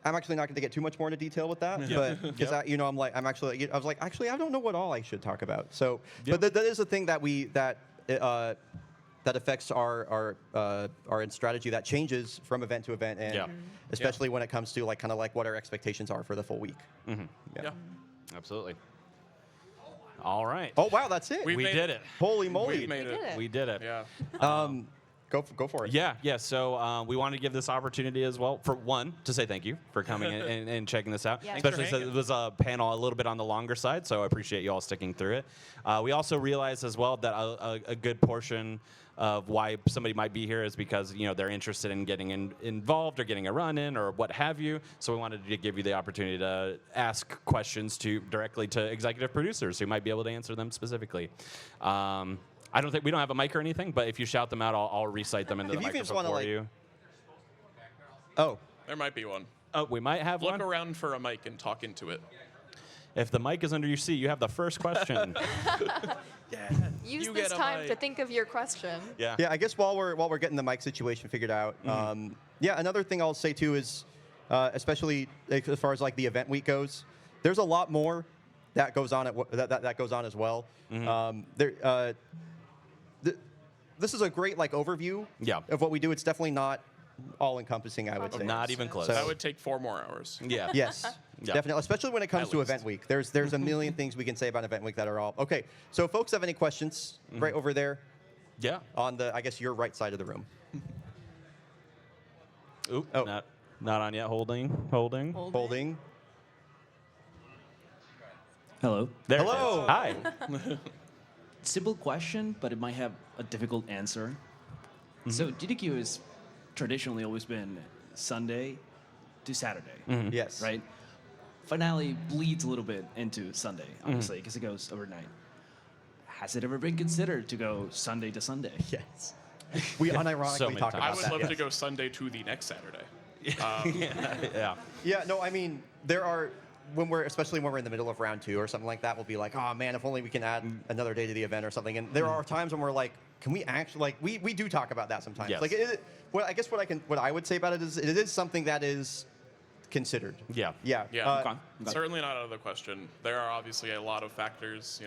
I'm actually not going to get too much more into detail with that, but because I was like, actually, I don't know what all I should talk about. So, but that is a thing that that affects our strategy that changes from event to event, and especially when it comes to like kind of like what our expectations are for the full week. yeah. Absolutely. All right. Oh wow, that's it. we did it. Holy moly! We've made did it. it. We did it. Yeah. Go for it. Yeah. So we wanted to give this opportunity as well, for one, to say thank you for coming and checking this out. Yeah. Especially Thanks for since it hanging. was a panel a little bit on the longer side, so I appreciate you all sticking through it. We also realized as well that a good portion of why somebody might be here is because they're interested in getting involved or getting a run in or what have you. So we wanted to give you the opportunity to ask questions directly to executive producers who might be able to answer them specifically. I don't think we don't have a mic or anything, but if you shout them out, I'll recite them into If the you just microphone wanna, for like- you. Oh, There might be one. Oh, we might have Look one. around for a mic and talk into it. If the mic is under your seat, you have the first question. Use You this get a time to mic. think of your question. Yeah. yeah. I guess while we're getting the mic situation figured out, another thing I'll say too is, especially as far as like the event week goes, there's a lot more that goes on that goes on as well. This is a great like overview of what we do. It's definitely not all encompassing, I would say. Not even close. So- That would take 4 more hours. Yeah. Yes, Yeah. definitely. Especially when it comes At to least. event week. There's a million things we can say about event week that are all okay. So, if folks have any questions, right over there Yeah. on I guess your right side of the room. Oop. Oh. Not on yet. Holding. Holding. Hello. There it Hello. is. Hi. Simple question, but it might have a difficult answer. So GDQ has traditionally always been Sunday to Saturday, Yes. right? Finale bleeds a little bit into Sunday, obviously, because it goes overnight. Has it ever been considered to go Sunday to Sunday? Yes. We unironically So many talk times. I about would that. love yes. to go Sunday to the next Saturday. Yeah. Yeah. No. I mean, there are especially when we're in the middle of round 2 or something like that. We'll be like, oh man, if only we can add another day to the event or something. And there are times when we're like, can we actually like we do talk about that sometimes. Yes. Like, I guess what I would say about it is it is something that is considered. Yeah. Yeah. Yeah. Okay. Certainly not out of the question. There are obviously a lot of factors,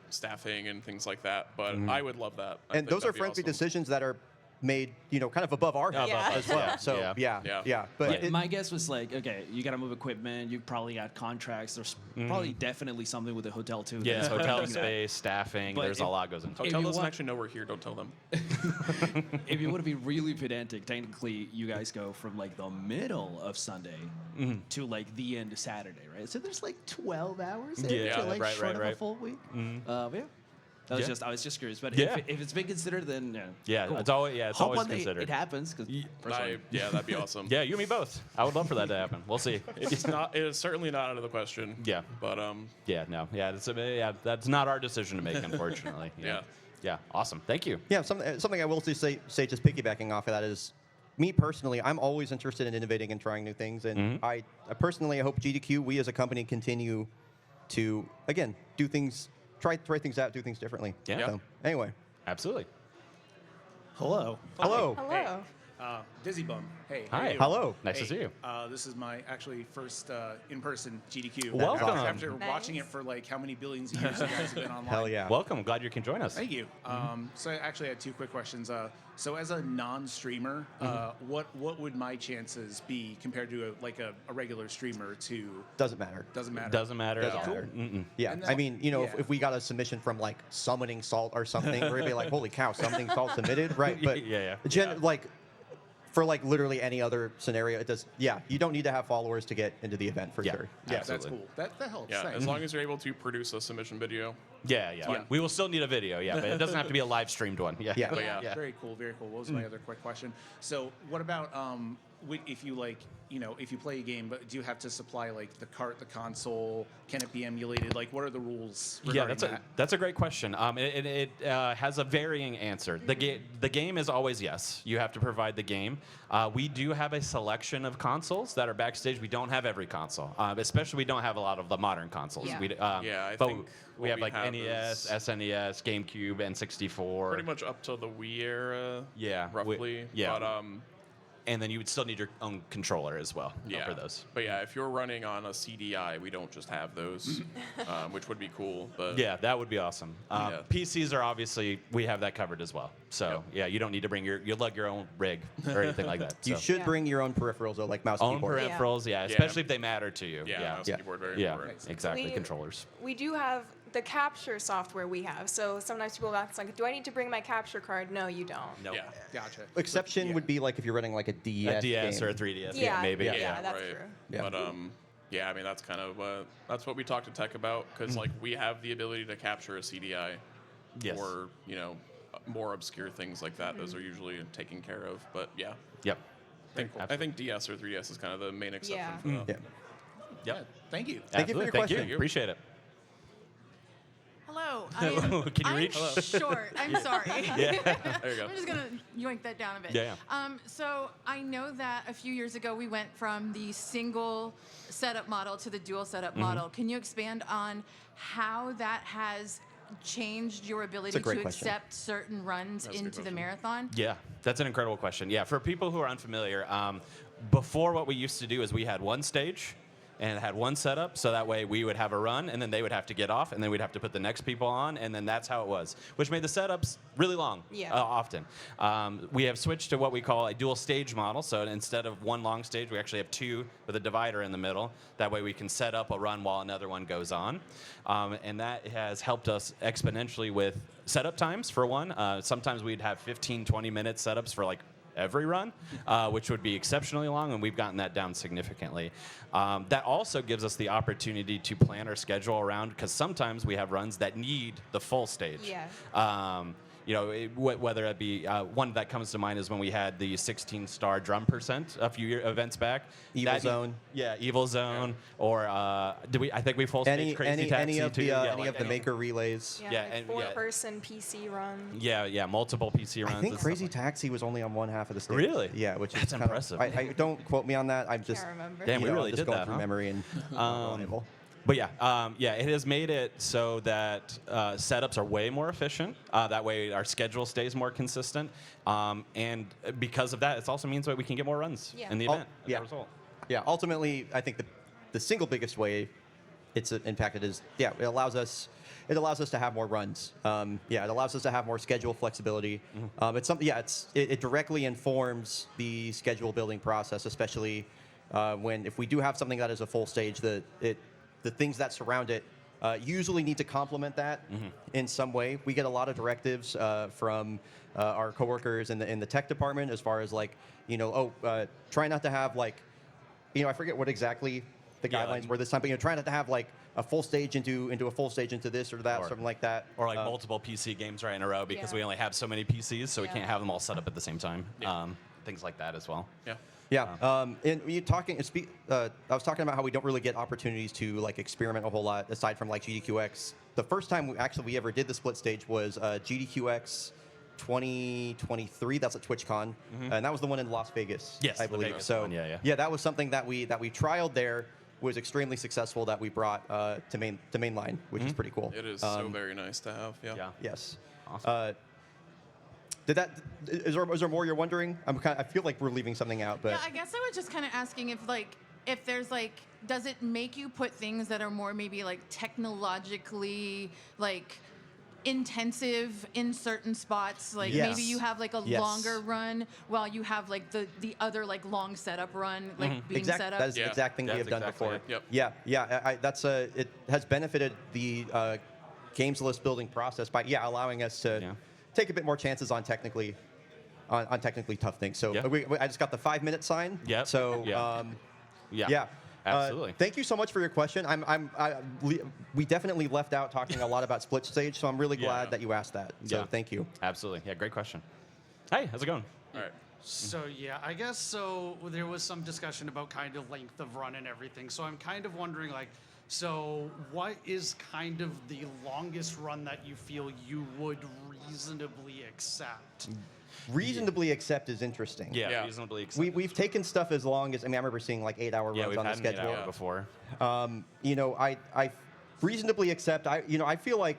staffing and things like that, but I would love that. I And think those are that'd be frankly awesome. decisions that are made, kind of above our heads Yeah. as well. Yeah. So Yeah. Yeah. But Yeah, my guess was like, okay, you got to move equipment. You probably got contracts. There's probably definitely something with the hotel too. Yeah. that's Hotel protecting that. space, staffing. But There's a if- lot goes into it. If Hotel you doesn't want- actually know we're here. Don't tell them. If you want to be really pedantic, technically you guys go from like the middle of Sunday to like the end of Saturday, right? So there's like 12 hours Yeah, to like right, short right, of right. a full week. Yeah. I was just curious, but Yeah. if it's been considered, then Yeah, cool. it's always Hope always one day considered. It happens because That'd be awesome. Yeah, you and me both. I would love for that to happen. We'll see. It is certainly not out of the question. Yeah. But Yeah, no. Yeah, that's not our decision to make, unfortunately. Yeah. Yeah, awesome. Thank you. yeah, something I will just say just piggybacking off of that is, me personally, I'm always interested in innovating and trying new things, and I personally hope GDQ, we as a company, continue to again do things, try things out, do things differently. Yeah. So, anyway, Absolutely. hello. hello. Hello. Dizzy Bum. Hey. Hi. How you doing? Hello. Nice to see you. This is my actually first in-person GDQ. Welcome. After watching Nice. it for like how many billions of years you guys have been online. Hell yeah. Welcome. Glad you can join us. Thank you. So I actually had two quick questions. So as a non-streamer, what would my chances be compared to a regular streamer to? Doesn't matter. Doesn't matter. Doesn't matter. Doesn't at all. matter. Mm-mm. Yeah, And I then- mean, yeah. if we got a submission from like summoning salt or something, we're gonna be like, holy cow, summoning salt submitted, right? But Yeah. like for like literally any other scenario, it does. Yeah, you don't need to have followers to get into the event for Yeah. sure. Yeah, that's Absolutely. cool. That helps. Yeah, Thanks. as long as you're able to produce a submission video. Yeah. Yeah. We will still need a video, yeah, but it doesn't have to be a live streamed one. Yeah. Yeah. But yeah. Very cool, very cool. What was my other quick question? So, what about if you if you play a game, but do you have to supply like the cart, the console? Can it be emulated? Like, what are the rules Yeah, regarding that? that's a great question. It has a varying answer. The game is always yes. You have to provide the game. We do have a selection of consoles that are backstage. We don't have every console, especially we don't have a lot of the modern consoles. Yeah. I but think we what have we like have NES, is SNES, GameCube, N64. pretty much up to the Wii era. Yeah, roughly. yeah. But And then you would still need your own controller as well yeah. for those. But yeah, if you're running on a CDI, we don't just have those, which would be cool. But Yeah, that would be awesome. Yeah. PCs are obviously, we have that covered as well. So yeah, you don't need to bring you lug your own rig or anything like that. You So. should Yeah. bring your own peripherals though, like mouse Own keyboard. peripherals, yeah, especially if they matter to you. yeah, mouse Yeah. keyboard very Yeah, important. exactly. We- Controllers. We do have the capture software we have. So sometimes people ask like, do I need to bring my capture card? No, you don't. No. Yeah. Gotcha. Exception Yeah. would be like if you're running like a DS, A DS game. or a 3DS. Yeah, maybe. yeah. that's right. true. Yeah. But yeah, I mean that's kind of that's what we talked to tech about because like we have the ability to capture a CDI, Yes. or more obscure things like that. Those are usually taken care of. But yeah, Yep. I think DS or 3DS is kind of the main exception Yeah. for that. Yeah. Yep. Thank you. Thank you for Absolutely. your Thank question. you. Appreciate it. Hello. I am, Can you I'm reach? short. I'm sorry. Yeah. There you go. I'm just gonna yoink that down a bit. Yeah, So I know that a few years ago we went from the single setup model to the dual setup Mm-hmm. model. Can you expand on how that has changed your ability great to question. accept certain runs That's a good into the question. marathon? Yeah, that's an incredible question. Yeah, for people who are unfamiliar, before what we used to do is we had one stage and it had one setup, so that way we would have a run, and then they would have to get off, and then we'd have to put the next people on, and then that's how it was, which made the setups really long, Yeah. often. We have switched to what we call a dual stage model, so instead of one long stage, we actually have two with a divider in the middle. That way we can set up a run while another one goes on, and that has helped us exponentially with setup times, for one. Sometimes we'd have 15, 20-minute setups for like every run, which would be exceptionally long, and we've gotten that down significantly. That also gives us the opportunity to plan our schedule around, because sometimes we have runs that need the full stage. Yeah. Whether it be one that comes to mind is when we had the 16-star drum percent a few events back. Evil Zone. Yeah, Evil Zone, or did we? I think we full stage Crazy Taxi any of too. the Yeah, any like of the maker relays. Yeah, Yeah, like and- yeah. four-person PC run. Yeah, multiple PC runs. I think and stuff Crazy like- Taxi was only on one half of the stage. Really? Yeah, which That's is kind impressive. I don't quote me on that. I'm just remember. Damn, we really just did going that, through huh? memory and reliable. But yeah, it has made it so that setups are way more efficient. That way, our schedule stays more consistent, and because of that, it also means that we can get more runs Yeah. in the Oh, event. As yeah. a result. Yeah, ultimately, I think the single biggest way it's impacted is it allows us to have more runs. It allows us to have more schedule flexibility. It's something. Yeah, it directly informs the schedule building process, especially if we do have something that is a full stage. The things that surround it usually need to complement that in some way. We get a lot of directives from our coworkers in the tech department as far as like try not to have like I forget what exactly the Yeah, guidelines were this time, but try not to have like a full stage into a full stage into this or that, Or- something like that. Or like multiple PC games right in a row because Yeah. we only have so many PCs, so we Yeah. can't have them all set up at the same time. Yeah. Things like that as well. Yeah. Yeah, and you talking. I was talking about how we don't really get opportunities to like experiment a whole lot aside from like GDQX. The first time we ever did the split stage was GDQX 2023. That's at TwitchCon, and that was the one in Las Vegas. Yes, I the believe. Vegas So one, yeah. that was something that we trialed there. Was extremely successful that we brought to mainline, which is pretty cool. It is so very nice to have. Yeah. Yeah. Yes. Awesome. Is there more you're wondering? I feel like we're leaving something out, but Yeah, I guess I was just kind of asking if there's like, does it make you put things that are more maybe like technologically like intensive in certain spots? Like Yes. maybe you have like a Yes. longer run while you have like the other like long setup run like being set up. That is the Yeah. exact thing we That's have done exactly before. it. Yep. Yeah. That's it has benefited the games list building process by allowing us to Yeah. take a bit more chances on technically tough things. So Yeah. I just got the 5-minute sign. Yep. So Yeah. Yeah. yeah. Absolutely. Thank you so much for your question. We definitely left out talking a lot about split stage, so I'm really glad Yeah. that you asked that. So Yeah. thank you. Absolutely. Yeah, great question. Hey, how's it going? All right. So yeah, I guess so. There was some discussion about kind of length of run and everything. So I'm kind of wondering, like, so what is kind of the longest run that you feel you would reasonably accept? Reasonably accept is interesting. Yeah, Yeah. reasonably acceptable. We've taken stuff as long as I remember seeing like 8-hour Yeah, runs we've on the had an schedule. 8-hour before. I reasonably accept. I feel like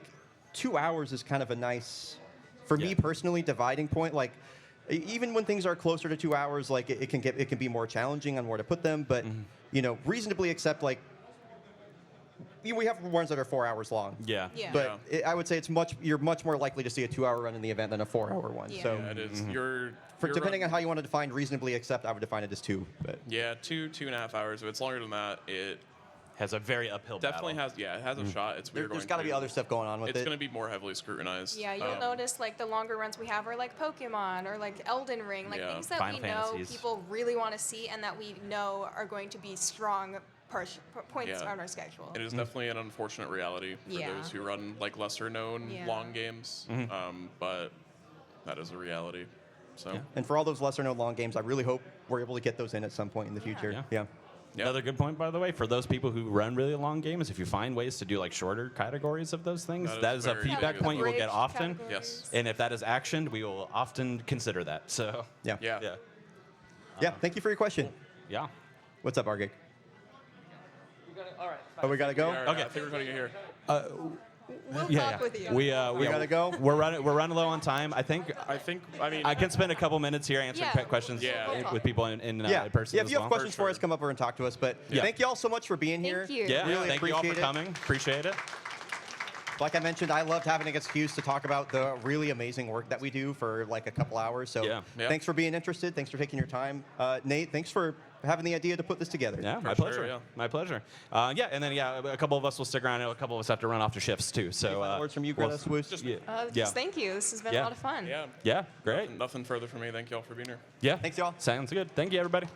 2 hours is kind of a nice, for me Yeah. personally, dividing point. Like, even when things are closer to 2 hours, like it can be more challenging on where to put them. But reasonably accept like. We have runs that are 4 hours long. Yeah. Yeah. But I would say you're much more likely to see a 2-hour run in the event than a 4-hour one. Yeah. So Yeah, it is. Your depending on how you want to define reasonably accept, I would define it as 2. But Yeah, 2.5 hours. If it's longer than that, it Has a very uphill definitely battle. has. Yeah, it has a shot. It's weird. there's got to be other stuff going on with It's it. going to be more heavily scrutinized. Yeah, you'll notice like the longer runs we have are like Pokemon or like Elden Ring, like Yeah. things that Final we know Fantasies. people really want to see and that we know are going to be strong points Yeah. on our schedule. It is definitely an unfortunate reality for Yeah. those who run like lesser known Yeah. long games, but that is a reality. So And for all those lesser known long games, I really hope we're able to get those in at some point in the future. Yeah. Yeah. Yeah. Another good point, by the way, for those people who run really long games, if you find ways to do like shorter categories of those things, That is that is a very feedback good. point you will get Bridge often. categories. Yes. And if that is actioned, we will often consider that. So, Yeah. yeah. yeah. Yeah. Thank you for your question. Yeah. What's up, Argig? All right. Oh, we gotta go. All right, Okay. I think we're going to get here. We'll Yeah, talk with you. We gotta go? We're running low on time. I mean, I can spend a couple minutes here answering Yeah. questions Yeah. with people in Yeah. person If as you have well. questions for sure. us, come up and talk to us. But Yeah. thank you all so much for being here. Thank you. Yeah, Really thank you all for appreciate it. coming. Appreciate it. Like I mentioned, I loved having an excuse to talk about the really amazing work that we do for like a couple hours. So Yeah. Yeah. thanks for being interested. Thanks for taking your time. Nate, thanks for having the idea to put this together. Yeah, my sure, pleasure. yeah. My pleasure. Yeah, and then a couple of us will stick around. And a couple of us have to run off to shifts too. So Final words from you, Greta Swoosh? Yeah, Just thank you. This has been Yeah. a lot of fun. Yeah. yeah, great. Nothing further from me. Thank you all for being here. Yeah, Thanks, y'all. Sounds good. Thank you, everybody.